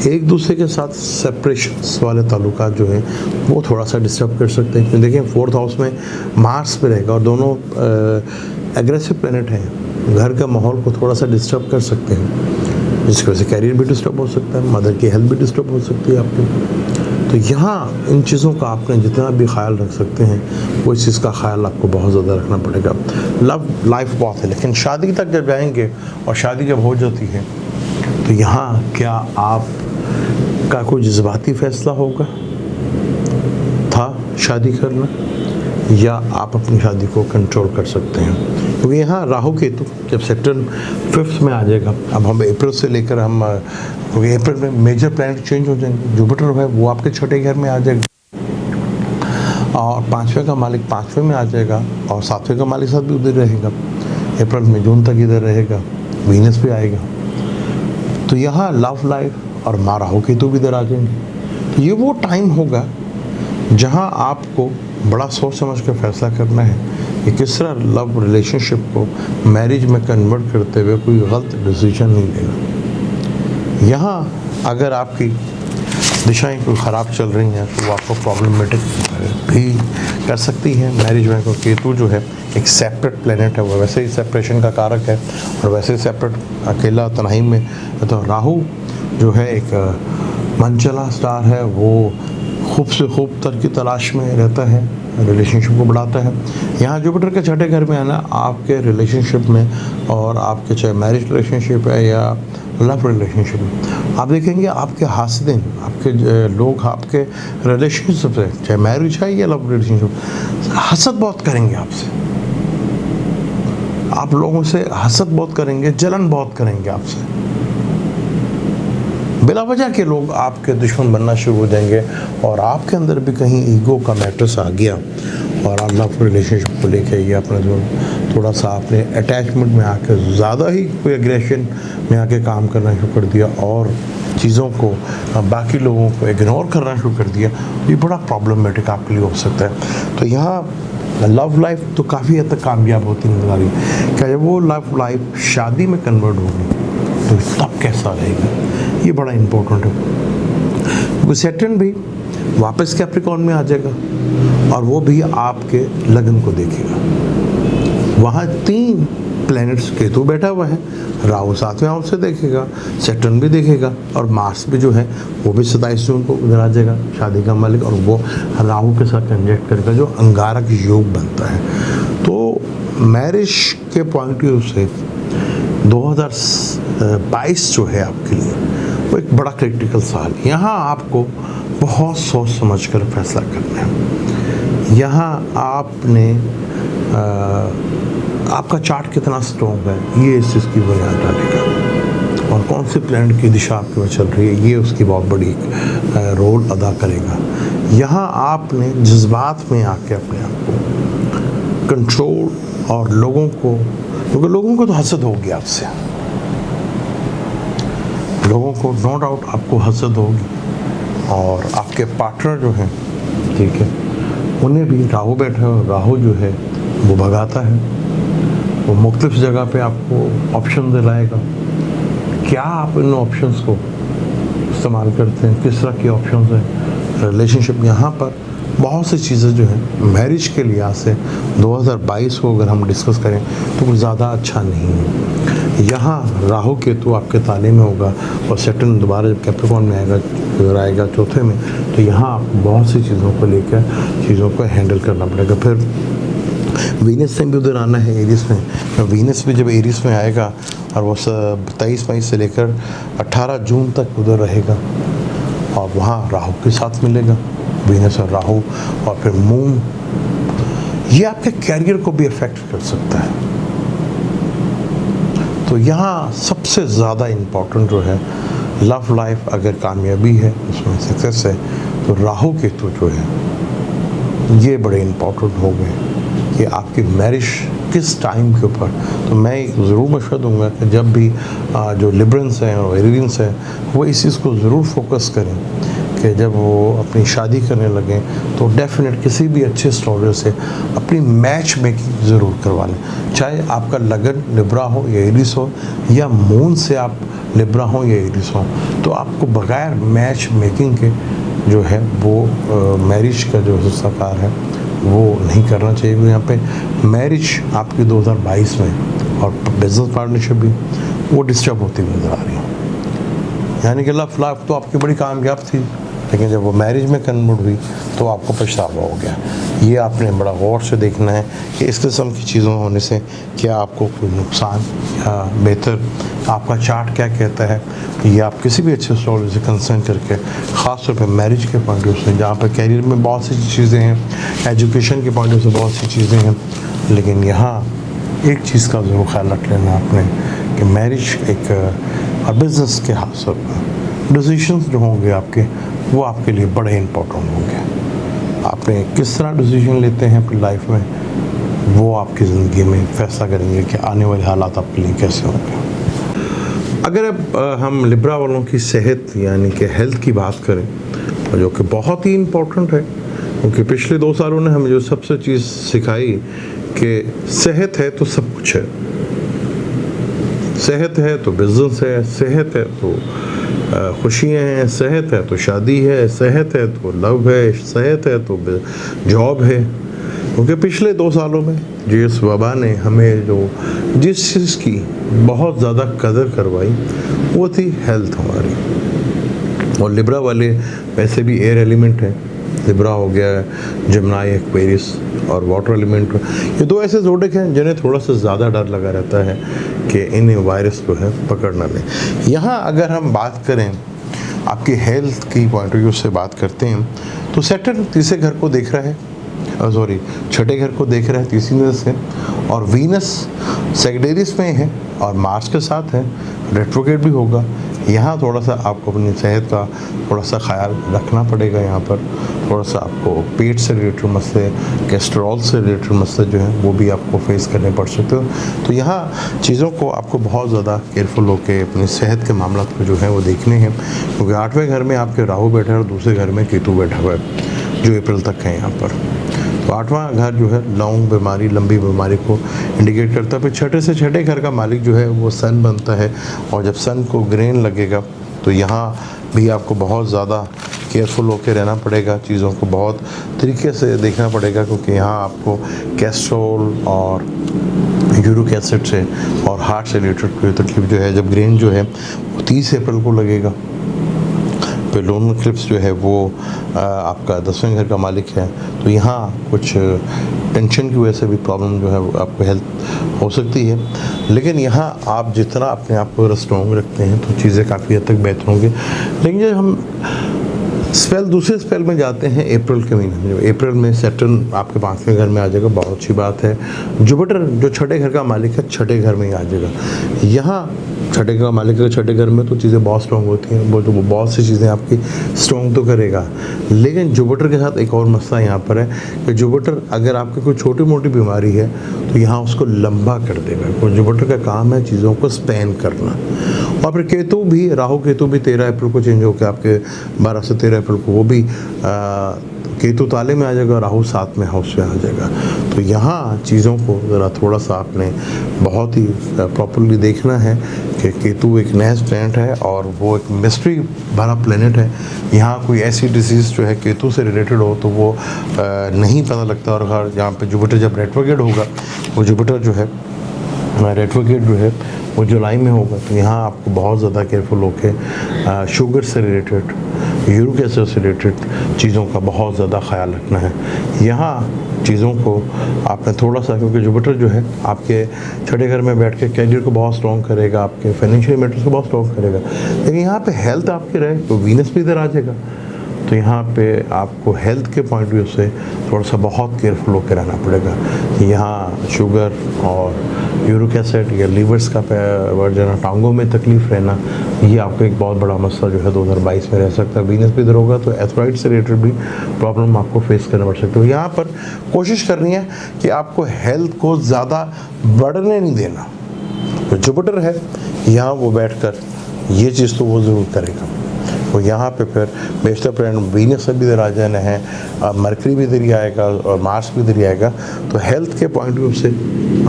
एक दूसरे के साथ सेपरेशन वाले ताल्लुकात जो है वो थोड़ा सा डिस्टर्ब कर सकते हैं, क्योंकि देखिए 4th हाउस में मार्स पे रहेगा और दोनों एग्रेसिव प्लैनेट हैं, घर का माहौल को थोड़ा सा डिस्टर्ब कर सकते हैं, जिसकी वजह से कैरियर भी डिस्टर्ब हो सकता है, मदर की हेल्थ भी डिस्टर्ब हो सकती है आपकी। तो यहाँ इन चीज़ों का आपने जितना भी ख्याल रख सकते हैं वो इस चीज़ का ख्याल आपको बहुत ज़्यादा रखना पड़ेगा। लव लाइफ बहुत है, लेकिन शादी तक जब जाएंगे और शादी जब हो जाती है तो यहाँ क्या आप का कोई जज्बाती फैसला होगा था शादी करना, या आप अपनी शादी को कंट्रोल कर सकते हैं? क्योंकि यहाँ राहु केतु जब सेक्टर 5th में आ जाएगा, अब हम अप्रैल से लेकर हम, क्योंकि अप्रैल में मेजर प्लैनेट चेंज हो जाएंगे, जुपिटर है वो आपके छठे घर में आ जाएगा और 5वें का मालिक 5वें में आ जाएगा और 7वें का मालिक साथ भी उधर रहेगा, अप्रैल में जून तक इधर रहेगा, वीनस भी आएगा। तो यहाँ लव लाइफ और माँ राहु केतु भी इधर आ जाएंगे। तो ये वो टाइम होगा जहाँ आपको बड़ा सोच समझ कर फैसला करना है कि किस तरह लव रिलेशनशिप को मैरिज में कन्वर्ट करते हुए कोई गलत डिसीजन नहीं लेना। यहाँ अगर आपकी दिशाएं कोई ख़राब चल रही हैं तो वो आपको प्रॉब्लमेटिक भी कर सकती हैं मैरिज में, क्योंकि केतु जो है एक सेपरेट प्लेनेट है, वो वैसे ही सेपरेशन का कारक है और वैसे ही सेपरेट अकेला तन्हाई में। तो राहु जो है एक मनचला स्टार है, वो खूब से खूब तर की तलाश में रहता है, रिलेशनशिप को बढ़ाता है। यहाँ जुपिटर के छठे घर में आना आपके रिलेशनशिप में, और आपके चाहे मैरिज रिलेशनशिप है या लव रिलेशनशिप में, आप देखेंगे आपके हासिदिन, आपके लोग आपके रिलेशनशिप से, चाहे मैरिज है या लव रिलेशनशिप, हसद बहुत करेंगे आपसे, आप लोगों से हसद बहुत करेंगे, जलन बहुत करेंगे आपसे, बिला वजह के लोग आपके दुश्मन बनना शुरू हो जाएंगे और आपके अंदर भी कहीं ईगो का मैटर्स आ गया और आप लव रिलेशनशिप को लेके ये अपना जो थोड़ा सा आपने अटैचमेंट में आकर ज़्यादा ही कोई एग्रेशन में आके काम करना शुरू कर दिया और चीज़ों को बाकी लोगों को इग्नोर करना शुरू कर दिया, ये बड़ा प्रॉब्लमेटिक आपके लिए हो सकता है। तो यहाँ लव लाइफ तो काफ़ी हद तक कामयाब होती नजर आ रही है। क्या जब वो लव लाइफ शादी में कन्वर्ट होगी तो तब कैसा रहेगा, ये बड़ा इम्पोर्टेंट है। सैटर्न भी वापस कैप्रिकॉर्न में आ जाएगा और वो भी आपके लगन को देखेगा। वहाँ 3 प्लैनेट्स, केतु बैठा हुआ है, राहु 7वें हाउस से देखेगा, सैटर्न भी देखेगा और मार्स भी जो है वो भी 27 जून को उधर आ जाएगा, शादी का मालिक, और वो राहु के साथ कंजक्ट करेगा जो अंगारक योग बनता है। तो मैरिज के पॉइंट ऑफ व्यू से 2022 जो है आपके लिए वो एक बड़ा क्रिटिकल साल। यहाँ आपको बहुत सोच समझ कर फैसला करना है। यहाँ आपने आपका चार्ट कितना स्ट्रॉन्ग है ये इस चीज़ की बुनियाद डालेगा, और कौन सी प्लैनेट की दिशा आपके में चल रही है ये उसकी बहुत बड़ी रोल अदा करेगा। यहाँ आपने जज्बात में आके अपने आप को कंट्रोल, और लोगों को, क्योंकि लोगों को तो हसद होगी आपसे, लोगों को नो डाउट आपको हसद होगी, और आपके पार्टनर जो हैं, ठीक है, उन्हें भी राहु बैठा है, राहु जो है वो भगाता है, वो मुख्तलिफ जगह पे आपको ऑप्शन दिलाएगा। क्या आप इन ऑप्शंस को इस्तेमाल करते हैं, किस तरह के ऑप्शंस हैं रिलेशनशिप? यहाँ पर बहुत सी चीज़ें जो हैं मैरिज के लिहाज से 2022 को अगर हम डिस्कस करें तो कुछ ज़्यादा अच्छा नहीं है। यहाँ राहु केतु आपके ताले में होगा और सैटर्न दोबारा जब कैप्रिकॉर्न में आएगा चौथे में, तो यहाँ आप बहुत सी चीज़ों को लेकर चीज़ों को हैंडल करना पड़ेगा। फिर वीनस ने भी उधर आना है एरिस में, तो वीनस भी जब एरिस में आएगा और वो 23 मई से लेकर 18 जून तक उधर रहेगा और वहाँ राहु के साथ मिलेगा, वीनस और राहु, और फिर मून, ये आपके कैरियर को भी अफेक्ट कर सकता है। तो यहाँ सबसे ज़्यादा इम्पोर्टेंट जो है लव लाइफ अगर कामयाबी है, उसमें सक्सेस है, तो राहु केतु जो है ये बड़े इम्पोर्टेंट हो गए कि आपकी मैरिज किस टाइम के ऊपर। तो मैं ज़रूर मशवरा दूंगा कि जब भी जो लिब्रन्स हैं और एरियंस हैं वो इस चीज़ को ज़रूर फोकस करें कि जब वो अपनी शादी करने लगें तो डेफिनेट किसी भी अच्छे एस्ट्रोलॉजर से अपनी मैच मेकिंग ज़रूर करवा लें। चाहे आपका लगन लिब्रा हो या एरिस हो, या मून से आप लिब्रा हो या एरिस हो, तो आपको बगैर मैच मेकिंग के जो है वो मैरिज का जो हिस्साकार है वो नहीं करना चाहिए। क्योंकि यहाँ पे मैरिज आपकी 2022 में और बिजनेस पार्टनरशिप भी वो डिस्टर्ब होती हुई नज़र आ रही है। यानी कि लव लाइफ तो आपकी बड़ी कामयाब थी, लेकिन जब वो मैरिज में कन्वर्ट हुई तो आपको पछतावा हो गया। ये आपने बड़ा गौर से देखना है कि इस किस्म की चीज़ों होने से क्या आपको कोई नुकसान या बेहतर आपका चार्ट क्या कहता है। ये आप किसी भी अच्छे एस्ट्रोलॉजर से कंसर्न करके, ख़ास तौर पे मैरिज के पॉइंट ऑफ व्यू से, जहाँ पर कैरियर में बहुत सी चीज़ें हैं, एजुकेशन के पॉइंट ऑफ व्यू से बहुत सी चीज़ें हैं, लेकिन यहाँ एक चीज़ का ज़रूर ख्याल रख लेना आपने कि मैरिज एक और बिज़नेस के हाथ से डिसीजंस जो होंगे आपके वो आपके लिए बड़े इंपॉर्टेंट होंगे। आपने किस तरह डिसीजन लेते हैं अपनी लाइफ में, वो आपकी ज़िंदगी में फैसला करेंगे कि आने वाले हालात आपके लिए कैसे होंगे। अगर अब हम लिब्रा वालों की सेहत यानी कि हेल्थ की बात करें, जो कि बहुत ही इम्पोर्टेंट है, क्योंकि पिछले 2 सालों ने हमें जो सबसे चीज़ सिखाई कि सेहत है तो सब कुछ है। सेहत है तो बिज़नेस है, सेहत है तो खुशियाँ हैं, सेहत है तो शादी है, सेहत है तो लव है, सेहत है तो जॉब है। क्योंकि पिछले 2 सालों में जिस वबा ने हमें जो जिस चीज़ की बहुत ज़्यादा कदर करवाई वो थी हेल्थ हमारी। और लिब्रा वाले वैसे भी एयर एलिमेंट हैं, लिब्रा हो गया, जमनाई, एक्वेरियस और वाटर एलिमेंट। ये 2 ऐसे ज़ोडिक हैं जिन्हें थोड़ा सा ज़्यादा डर लगा रहता है कि इन्हें वायरस जो है पकड़ ना ले। यहाँ अगर हम बात करें आपकी हेल्थ की पॉइंट ऑफ व्यू से बात करते हैं तो सैटर्न तीसरे घर को देख रहा है, छठे घर को देख रहा है तीसरी नज़र से, और वीनस सेक्टेरियस में है और मार्स के साथ है, रेट्रोग्रेड भी होगा। यहाँ थोड़ा सा आपको अपनी सेहत का थोड़ा सा ख्याल रखना पड़ेगा। यहाँ पर थोड़ा सा आपको पेट से रिलेटेड मसले, कोलेस्ट्रॉल से रिलेटेड मसले जो हैं वो भी आपको फेस करने पड़ सकते हो। तो यहाँ चीज़ों को आपको बहुत ज़्यादा केयरफुल होकर अपनी सेहत के मामला को जो है वो देखने हैं, क्योंकि 8वें घर में आपके राहु बैठा है और दूसरे घर में केतु बैठा हुआ है जो अप्रैल तक है यहाँ पर। तो 8वां घर जो है लॉन्ग बीमारी, लंबी बीमारी को इंडिकेट करता है। फिर छठे से छठे घर का मालिक जो है वो सन बनता है, और जब सन को ग्रेन लगेगा तो यहाँ भी आपको बहुत ज़्यादा केयरफुल होकर रहना पड़ेगा, चीज़ों को बहुत तरीके से देखना पड़ेगा, क्योंकि यहाँ आपको कोलेस्ट्रॉल और यूरिक एसिड से और हार्ट से रिलेटेड कोई तकलीफ जो है, जब ग्रेन जो है वो 30 अप्रैल को लगेगा। फिर लोन क्लिप्स जो है वो आपका 10वें घर का मालिक है, तो यहाँ कुछ टेंशन की वजह से भी प्रॉब्लम जो है वो आपको हेल्थ हो सकती है। लेकिन यहाँ आप जितना अपने आप को स्ट्रॉन्ग रखते हैं तो चीज़ें काफ़ी हद तक बेहतर होंगी। लेकिन जब हम दूसरे स्पेल में जाते हैं अप्रैल के महीने में, अप्रैल में सैटर्न आपके 5वें घर में आ जाएगा, बहुत अच्छी बात है। जुपिटर जो छठे घर का मालिक है, छठे घर में ही आ जाएगा। यहाँ छठे का मालिक है छठे घर में, तो चीज़ें बहुत स्ट्रॉन्ग होती हैं, वो बहुत सी चीज़ें आपकी स्ट्रॉन्ग तो करेगा। लेकिन जुपिटर के साथ एक और मसला यहाँ पर है कि जुपिटर अगर आपकी कोई छोटी मोटी बीमारी है तो यहाँ उसको लंबा कर देगा, क्योंकि जुपिटर का काम है चीज़ों को स्पैन करना। और फिर केतु भी, राहु केतु भी 13 अप्रैल को चेंज होकर आपके 12 से 13 अप्रैल को वो भी केतु ताले में आ जाएगा, राहु 7 में हाउस में आ जाएगा। तो यहाँ चीज़ों को ज़रा थोड़ा सा आपने बहुत ही प्रॉपरली देखना है कि केतु एक नैस प्लैनेट है और वो एक मिस्ट्री भरा प्लैनेट है। यहाँ कोई ऐसी डिजीज़ जो है केतु से रिलेटेड हो तो वो नहीं पता लगता। और हर यहाँ पे जुपिटर जब रेट्रोग्रेड होगा, वो जुपिटर जो है रेट्रोग्रेड जो है वो जुलाई में होगा, तो यहाँ आपको बहुत ज़्यादा केयरफुल होकर शुगर से रिलेटेड, यूरिक एसिड से रिलेटेड चीज़ों का बहुत ज़्यादा ख्याल रखना है। यहाँ चीज़ों को आपने थोड़ा सा, क्योंकि जुपिटर जो है आपके छठे घर में बैठ के कैरियर को बहुत स्ट्रॉन्ग करेगा, आपके फाइनेंशियल मैटर्स को बहुत स्ट्रॉन्ग करेगा। लेकिन यहाँ पे हेल्थ आपकी रहे तो वीनस भी इधर आ जाएगा, तो यहाँ पे आपको हेल्थ के पॉइंट व्यू से थोड़ा सा बहुत केयरफुल होकर रहना पड़ेगा। यहाँ शुगर और यूरिक एसिड या लीवर्स का वर्जन, टांगों में तकलीफ रहना, ये आपको एक बहुत बड़ा मसला जो है 2022 में रह सकता है। वीनस भी इधर होगा तो एथराइड से रिलेटेड भी प्रॉब्लम आपको फेस करना पड़ सकता है। यहाँ पर कोशिश करनी है कि आपको हेल्थ को ज़्यादा बढ़ने नहीं देना। तो जुपिटर है यहाँ, वो बैठकर ये चीज़ तो वो ज़रूर करेगा। तो यहाँ पे फिर बेशतर प्लैनेट वीनस भी इधर आ जाना है, मरकरी भी इधर ही आएगा और मार्स भी इधर ही आएगा। तो हेल्थ के पॉइंट व्यू से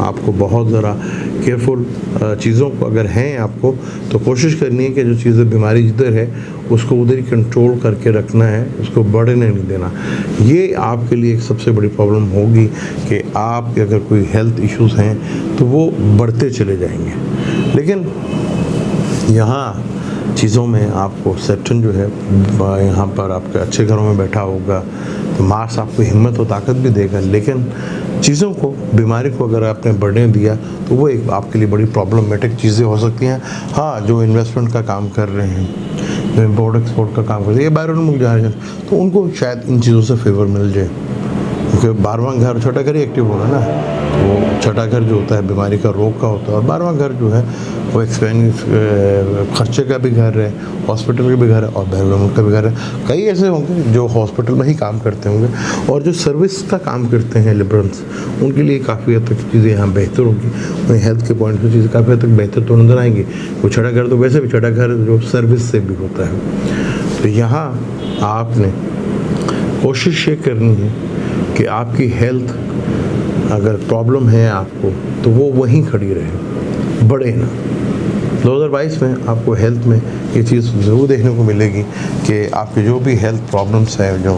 आपको बहुत ज़रा केयरफुल चीज़ों को अगर हैं आपको, तो कोशिश करनी है कि जो चीज़ें बीमारी जिधर है उसको उधर ही कंट्रोल करके रखना है, उसको बढ़ने नहीं देना। ये आपके लिए एक सबसे बड़ी प्रॉब्लम होगी कि आपके अगर कोई हेल्थ इश्यूज़ हैं तो वो बढ़ते चले जाएंगे। लेकिन यहाँ चीज़ों में आपको सैटर्न जो है यहाँ पर आपके अच्छे घरों में बैठा होगा, तो मार्स आपको हिम्मत और ताकत भी देगा। लेकिन चीज़ों को, बीमारी को अगर आपने बढ़ने दिया तो वो एक आपके लिए बड़ी प्रॉब्लमेटिक चीज़ें हो सकती हैं। हाँ, जो इन्वेस्टमेंट का काम कर रहे हैं, जो इम्पोर्ट एक्सपोर्ट का काम कर रहे हैं, ये बाहर मुल्क जा रहे हैं, तो उनको शायद इन चीज़ों से फेवर मिल जाए, क्योंकि 12वां घर, छठा घर ही एक्टिव होगा ना। वो छठा घर जो होता है बीमारी का, रोग का होता है, और 12वां घर जो है वो एक्सपेंस खर्चे का भी घर है, हॉस्पिटल का भी घर है और बहन मुल्क का भी घर है। कई ऐसे होंगे जो हॉस्पिटल में ही काम करते होंगे और जो सर्विस का काम करते हैं लिबरल्स, उनके लिए काफ़ी हद तक चीज़ें यहाँ बेहतर होंगी। उन्हें हेल्थ के पॉइंट से चीज़ें काफ़ी हद तक बेहतर तो नजर आएंगी। वो छठा घर तो वैसे भी छठा घर जो सर्विस से भी होता है। तो यहाँ आपने कोशिश ये करनी है कि आपकी हेल्थ अगर प्रॉब्लम है आपको, तो वो वहीं खड़ी रहे, बढ़े ना। 2022 में आपको हेल्थ में ये चीज़ ज़रूर देखने को मिलेगी कि आपके जो भी हेल्थ प्रॉब्लम्स हैं जो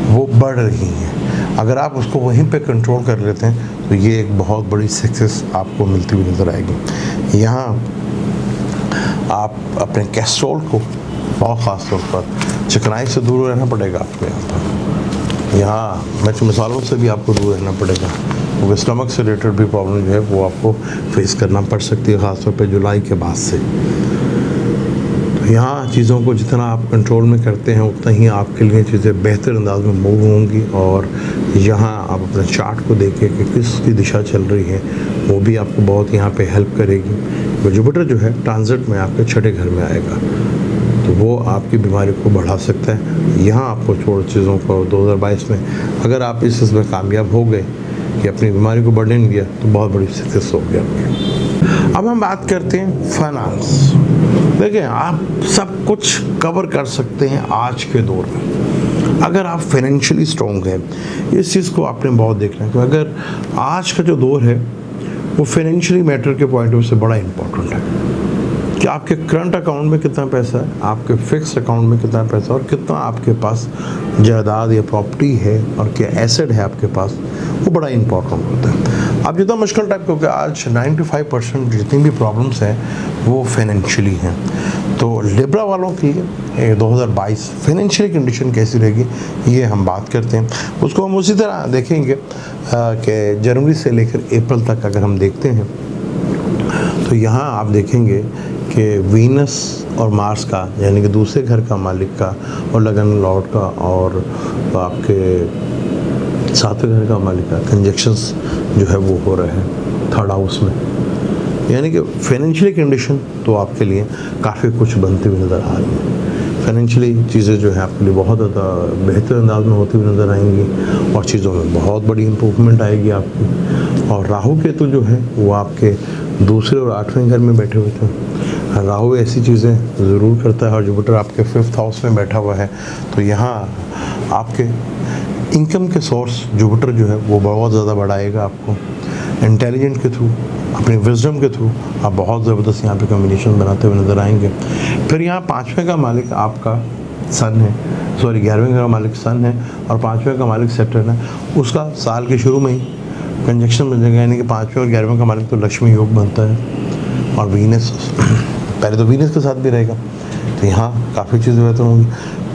वो बढ़ रही हैं, अगर आप उसको वहीं पे कंट्रोल कर लेते हैं तो ये एक बहुत बड़ी सक्सेस आपको मिलती हुई नज़र आएगी। यहाँ आप अपने कैस्ट्रोल को बहुत ख़ास तौर पर चिकनाई से दूर रहना पड़ेगा आपको। यहाँ मिर्च मसालों से भी आपको दूर रहना पड़ेगा, क्योंकि स्टमक से रिलेटेड भी प्रॉब्लम जो है वो आपको फेस करना पड़ सकती है, ख़ासतौर पे जुलाई के बाद से। तो यहाँ चीज़ों को जितना आप कंट्रोल में करते हैं उतना ही आपके लिए चीज़ें बेहतर अंदाज में मूव होंगी। और यहाँ आप अपने चार्ट को देखिए कि किसकी दिशा चल रही है, वो भी आपको बहुत यहाँ पे हेल्प करेगी। तो जुपिटर जो है ट्रांजिट में आपके छठे घर में आएगा, तो वो आपकी बीमारी को बढ़ा सकता है। यहाँ आपको छोड़ चीज़ों को 2022 में अगर आप इस चीज़ में कामयाब हो गए कि अपनी बीमारी को बढ़ने नहीं दिया, तो बहुत बड़ी सक्सेस हो गया आपकी। अब हम बात करते हैं फाइनेंस। देखिए, आप सब कुछ कवर कर सकते हैं आज के दौर में अगर आप फाइनेंशियली स्ट्रॉन्ग हैं। इस चीज़ को आपने बहुत देखना है कि अगर आज का जो दौर है वो फाइनेंशियली मैटर के पॉइंट ऑफ व्यू से बड़ा इंपॉर्टेंट है कि आपके करंट अकाउंट में कितना पैसा है, आपके फिक्स अकाउंट में कितना पैसा और कितना आपके पास जायदाद या प्रॉपर्टी है और क्या एसेट है आपके पास, वो बड़ा इंपॉर्टेंट होता है। अब जितना मुश्किल टाइप, क्योंकि आज 95% जितनी भी प्रॉब्लम्स हैं वो फाइनेंशियली हैं। तो लिब्रा वालों की 2022 फाइनेंशियल कंडीशन कैसी रहेगी, ये हम बात करते हैं। उसको हम उसी तरह देखेंगे कि जनवरी से लेकर अप्रैल तक अगर हम देखते हैं तो यहाँ आप देखेंगे कि वीनस और मार्स का, यानी कि दूसरे घर का मालिक का और लगन लॉर्ड का और आपके सातवें घर का मालिक का कंजक्शंस जो है वो हो रहे हैं थर्ड हाउस में। यानी कि फाइनेंशियली कंडीशन तो आपके लिए काफ़ी कुछ बनती हुई नज़र आ रही है। फाइनेंशियली चीज़ें जो है आपके लिए बहुत ज़्यादा बेहतर अंदाज में होती हुई नज़र आएंगी और चीज़ों में बहुत बड़ी इम्प्रूवमेंट आएगी आपकी। और राहु केतु जो है वो आपके दूसरे और आठवें घर में बैठे हुए थे। राहु ऐसी चीज़ें ज़रूर करता है और जुपिटर आपके 5th हाउस में बैठा हुआ है। तो यहाँ आपके इनकम के सोर्स जुपिटर जो है वो बहुत ज़्यादा बढ़ाएगा आपको। इंटेलिजेंट के थ्रू, अपनी विजडम के थ्रू आप बहुत ज़बरदस्त यहाँ पे कॉम्बिनेशन बनाते हुए नज़र आएंगे। फिर यहाँ 5वें का मालिक आपका सन है, 11वें का मालिक सन है और 5वें का मालिक सैटर्न है। उसका साल के शुरू में ही कंजक्शन बन जाएगा, यानी कि 5वें और 11वें का मालिक तो लक्ष्मी योग बनता है और वीनस पहले तो वीनस के साथ भी रहेगा। तो यहाँ काफ़ी चीज़ें बेहतर होंगी।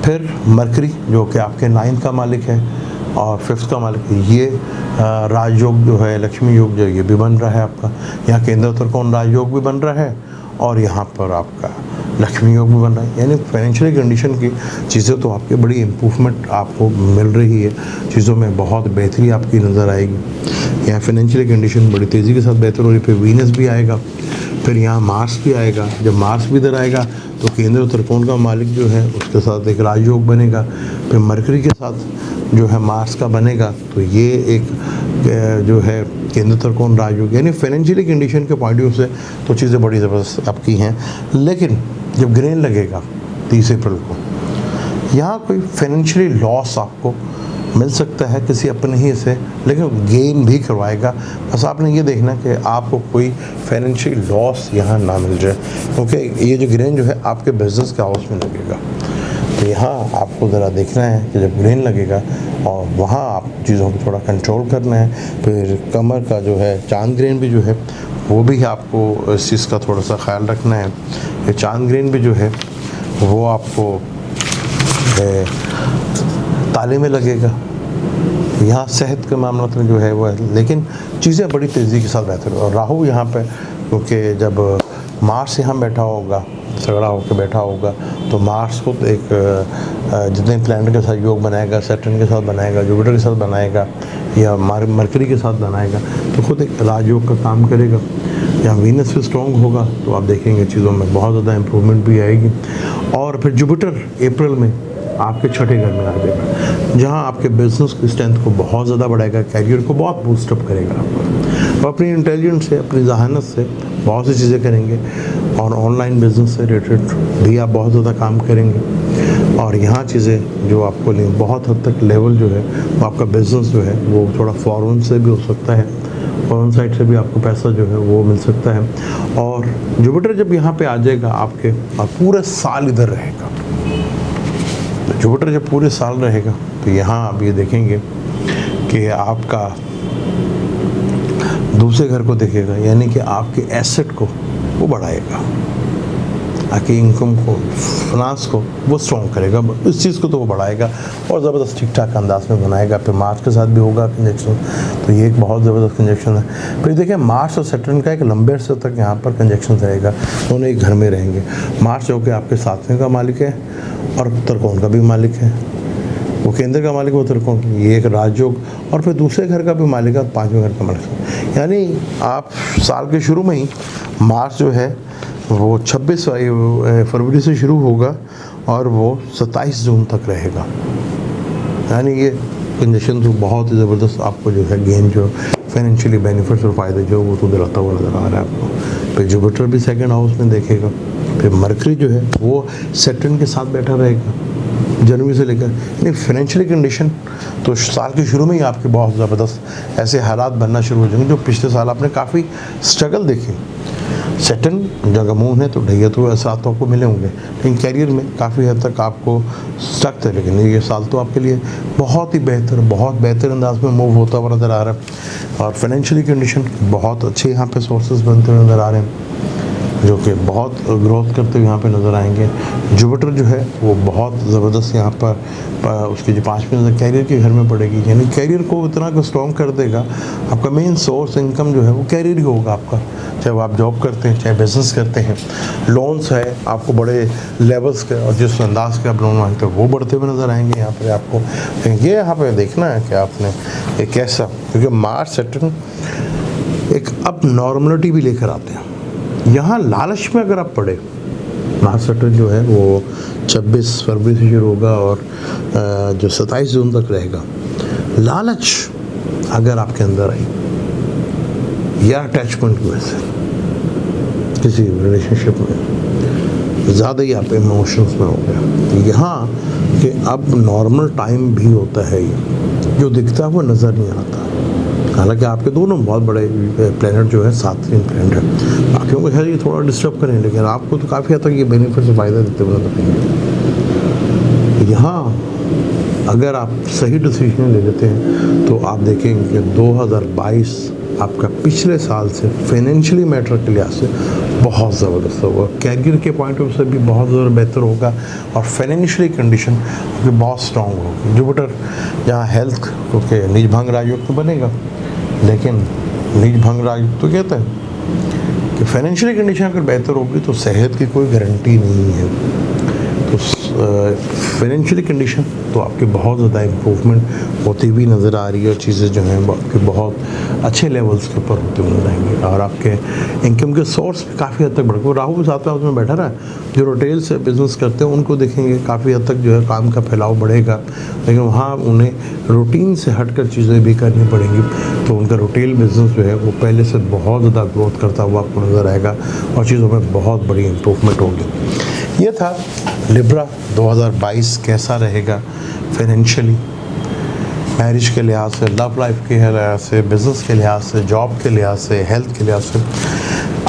फिर मरकरी जो कि आपके 9th का मालिक है और 5th का मालिक, ये राजयोग जो है, लक्ष्मी योग जो ये भी बन रहा है आपका। यहाँ केंद्र त्रिकोण राजयोग भी बन रहा है और यहाँ पर आपका लक्ष्मी योग भी बन रहा है, यानी फाइनेंशियल कंडीशन की चीज़ें तो आपकी बड़ी इम्प्रूवमेंट आपको मिल रही है, चीज़ों में बहुत बेहतरी आपकी नज़र आएगी। यहाँ फाइनेंशियल कंडीशन बड़ी तेज़ी के साथ बेहतर हो रही है। फिर वीनस भी आएगा, फिर यहाँ मार्स भी आएगा। जब मार्स भी इधर आएगा तो केंद्र त्रिकोण का मालिक जो है उसके साथ एक राजयोग बनेगा। फिर मरकरी के साथ जो है मार्स का बनेगा, तो ये एक जो है केंद्र त्रिकोण राजयोग, यानी फाइनेंशियली कंडीशन के पॉइंट ऑफ व्यू से तो चीज़ें बड़ी ज़बरदस्त आपकी हैं। लेकिन जब ग्रेन लगेगा 30 अप्रैल को, यहाँ कोई फाइनेंशियली लॉस आपको मिल सकता है किसी अपने ही से, लेकिन गेन भी करवाएगा। बस आपने ये देखना कि आपको कोई फाइनेंशियल लॉस यहाँ ना मिल जाए, क्योंकि ये जो ग्रेन जो है आपके बिजनेस के हाउस में लगेगा। तो यहाँ आपको ज़रा देखना है कि जब ग्रेन लगेगा और वहाँ आप चीज़ों को थोड़ा कंट्रोल करना है। फिर कमर का जो है चांद ग्रेन भी जो है वो भी आपको इस चीज़ का थोड़ा सा ख्याल रखना है। ये चांद ग्रेन भी जो है वो आपको ताले में लगेगा। यहाँ सेहत के मामला में जो है वो है, लेकिन चीज़ें बड़ी तेज़ी के साथ बेहतर। और राहु यहाँ पे, क्योंकि जब मार्स यहाँ बैठा होगा, तगड़ा होकर बैठा होगा, तो मार्स को तो एक जितने प्लैनेट के साथ योग बनाएगा, सैटर्न के साथ बनाएगा, जुपिटर के साथ बनाएगा, या मरकरी के साथ बनाएगा, तो खुद एक राजयोग का काम करेगा। यहाँ वीनस भी स्ट्रॉन्ग होगा, तो आप देखेंगे चीज़ों में बहुत ज़्यादा इम्प्रूवमेंट भी आएगी। और फिर जुपिटर अप्रैल में आपके छठे घर में आ जाएगा, जहाँ आपके बिजनेस की स्ट्रेंथ को बहुत ज़्यादा बढ़ाएगा, कैरियर को बहुत बूस्टअप करेगा आपको। अपनी इंटेलिजेंस से, अपनी जहानत से बहुत सी चीज़ें करेंगे, और ऑनलाइन बिजनेस से रिलेटेड भी आप बहुत ज़्यादा काम करेंगे। और यहाँ चीज़ें जो आपको बहुत हद तक लेवल जो है वो आपका बिज़नेस जो है वो थोड़ा फॉरेन से भी हो सकता है, फॉरेन साइड से भी आपको पैसा जो है वो मिल सकता है। और जुपिटर जब यहाँ पे आ जाएगा आपके, और पूरे साल इधर रहेगा, जुपिटर जब पूरे साल रहेगा, तो यहाँ आप ये देखेंगे कि आपका दूसरे घर को देखेगा, यानी कि आपके एसेट को वो बढ़ाएगा, आपकी इनकम को, फाइनेंस को वो स्ट्रॉन्ग करेगा, इस चीज़ को तो वो बढ़ाएगा और ज़बरदस्त ठीक ठाक अंदाज में बनाएगा। फिर मार्स के साथ भी होगा कंजक्शन, तो ये एक बहुत ज़बरदस्त कंजक्शन है। फिर देखिए मार्स और सैटर्न का एक लंबे अरसे तक यहाँ पर कंजक्शन रहेगा, दोनों एक घर में रहेंगे। मार्स जो कि आपके 7वें का मालिक है और त्रिकोण का भी मालिक है, वो केंद्र का मालिक, वो त्रिकोण, ये एक राजयोग, और फिर दूसरे घर का भी मालिक है, 5वें घर का मालिक है। यानी आप साल के शुरू में ही मार्च जो है वो 26 फरवरी से शुरू होगा और वो 27 जून तक रहेगा। यानी ये कंडीशन तो बहुत ही ज़बरदस्त आपको जो है गेन जो फाइनेंशियली बेनिफिट्स और फ़ायदे जो वो तो दिलाता हुआ नज़र आ रहा है आपको। फिर जुपिटर भी सेकंड हाउस में देखेगा। फिर मरकरी जो है वो सैटर्न के साथ बैठा रहेगा जनवरी से लेकर। यानी फाइनेंशियली कंडीशन तो साल के शुरू में ही आपके बहुत ज़बरदस्त ऐसे हालात बनना शुरू हो जाएंगे जो पिछले साल आपने काफ़ी स्ट्रगल देखे। सैटर्न जगह मून है तो ढैया तो ऐसा आपको मिले होंगे, लेकिन कैरियर में काफ़ी हद तक आपको स्ट्रक थे, लेकिन ये साल तो आपके लिए बहुत ही बेहतर, बहुत बेहतर अंदाज में मूव होता हुआ नज़र आ रहा है। और फाइनेंशियली कंडीशन बहुत अच्छे यहाँ पे सोर्सेज बनते हुए नज़र आ रहे हैं, जो कि बहुत ग्रोथ करते हुए यहाँ पे नज़र आएंगे। जुपिटर जो है वो बहुत ज़बरदस्त यहाँ पर उसकी जो 5वीं नज़र कैरियर के घर में पड़ेगी, यानी कैरियर को इतना को स्ट्रॉन्ग कर देगा। आपका मेन सोर्स इनकम जो है वो कैरियर ही होगा आपका, चाहे आप जॉब करते हैं, चाहे बिज़नेस करते हैं, लोन्स है आपको बड़े लेवल्स के और जिस अंदाज के आप लोन मांगते हैं वो बढ़ते हुए नज़र आएंगे यहाँ पर आपको। ये यहाँ पर देखना है कि आपने एक कैसा, क्योंकि मार्च सैटर्न एक अब नॉर्मलिटी भी लेकर आते हैं। यहाँ लालच में अगर आप पढ़े, मार्च सैटर्न जो है वो 26 फरवरी से शुरू होगा और जो 27 जून तक रहेगा। लालच अगर आपके अंदर आई या अटैचमेंट में से किसी रिलेशनशिप में ज़्यादा ही आप इमोशंस में हो गया, यहाँ कि अब नॉर्मल टाइम भी होता है, ये जो दिखता है वो नज़र नहीं आता। हालांकि आपके दोनों बहुत बड़े प्लैनेट जो है 7 प्लैनेट है, बाकियों को खैर ये थोड़ा डिस्टर्ब करें, लेकिन आपको तो काफ़ी हद तक ये बेनिफिट से फ़ायदा देते हुए नजर। यहाँ अगर आप सही डिसीजन ले लेते हैं तो आप देखेंगे कि 2022 आपका पिछले साल से फाइनेंशियली मैटर के लिहाज से बहुत ज़बरदस्त होगा, कैरियर के पॉइंट ऑफ से भी बहुत ज़्यादा बेहतर होगा और फाइनेंशियली कंडीशन भी बहुत स्ट्रॉन्ग होगी। जुपिटर जहाँ हेल्थ, क्योंकि नीच भंग राजयोग तो बनेगा, लेकिन नीच भंग राजयोग तो कहता है कि फाइनेंशियल कंडीशन अगर बेहतर होगी तो सेहत की कोई गारंटी नहीं है। तो फाइनेंशियल कंडीशन तो आपकी बहुत ज़्यादा इम्प्रूवमेंट होती हुई नज़र आ रही है और चीज़ें जो हैं वो आपके बहुत अच्छे लेवल्स के ऊपर होते हुए नजर आएंगे और आपके इनकम के सोर्स भी काफ़ी हद तक बढ़ राहु भी साथ में बैठा रहा है। जो रिटेल से बिज़नेस करते हैं उनको देखेंगे काफ़ी हद तक जो है काम का फैलाव बढ़ेगा, लेकिन वहाँ उन्हें रूटीन से हटकर चीज़ें भी करनी पड़ेंगी। तो उनका रिटेल बिज़नेस जो है वो पहले से बहुत ज़्यादा ग्रोथ करता हुआ आपको नज़र आएगा और चीज़ों में बहुत बड़ी इम्प्रूवमेंट होगी। ये था लिब्रा 2022 कैसा रहेगा फाइनेंशियली, मैरिज के लिहाज से, लव लाइफ के लिहाज से, बिज़नेस के लिहाज से, जॉब के लिहाज से, हेल्थ के लिहाज से।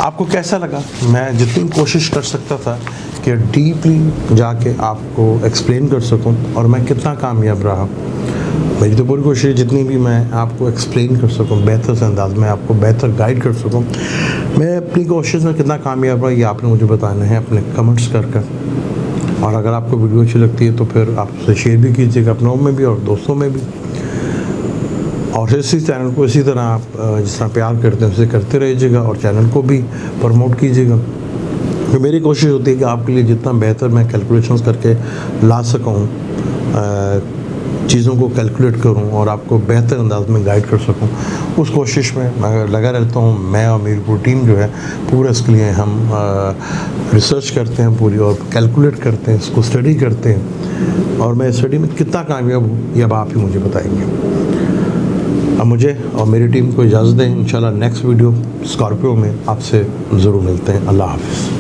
आपको कैसा लगा? मैं जितनी कोशिश कर सकता था कि डीपली जाके आपको एक्सप्लेन कर सकूं और मैं कितना कामयाब रहा। मेरी तो पूरी कोशिश जितनी भी मैं आपको एक्सप्लेन कर सकूं, बेहतर से अंदाज में आपको बेहतर गाइड कर सकूं। मैं अपनी कोशिश में कितना कामयाब रहा ये आपने मुझे बताना है अपने कमेंट्स कर। और अगर आपको वीडियो अच्छी लगती है तो फिर आप उसे शेयर भी कीजिएगा अपनों में भी और दोस्तों में भी। और इसी चैनल को इसी तरह आप जिस तरह प्यार करते हैं उसे करते रहिएगा और चैनल को भी प्रमोट कीजिएगा। तो मेरी कोशिश होती है कि आपके लिए जितना बेहतर मैं कैलकुलेशंस करके ला सकूँ, चीज़ों को कैलकुलेट करूं और आपको बेहतर अंदाज में गाइड कर सकूं, उस कोशिश में मैं लगा रहता हूं। मैं और मेरी पूरी टीम जो है पूरा इसके लिए हम रिसर्च करते हैं पूरी और कैलकुलेट करते हैं, इसको स्टडी करते हैं और मैं स्टडी में कितना कामयाब हूँ ये अब आप ही मुझे बताएंगे। अब मुझे और मेरी टीम को इजाज़त दें। इंशाल्लाह नेक्स्ट वीडियो स्कॉर्पियो में आपसे ज़रूर मिलते हैं। अल्लाह हाफ़िज़।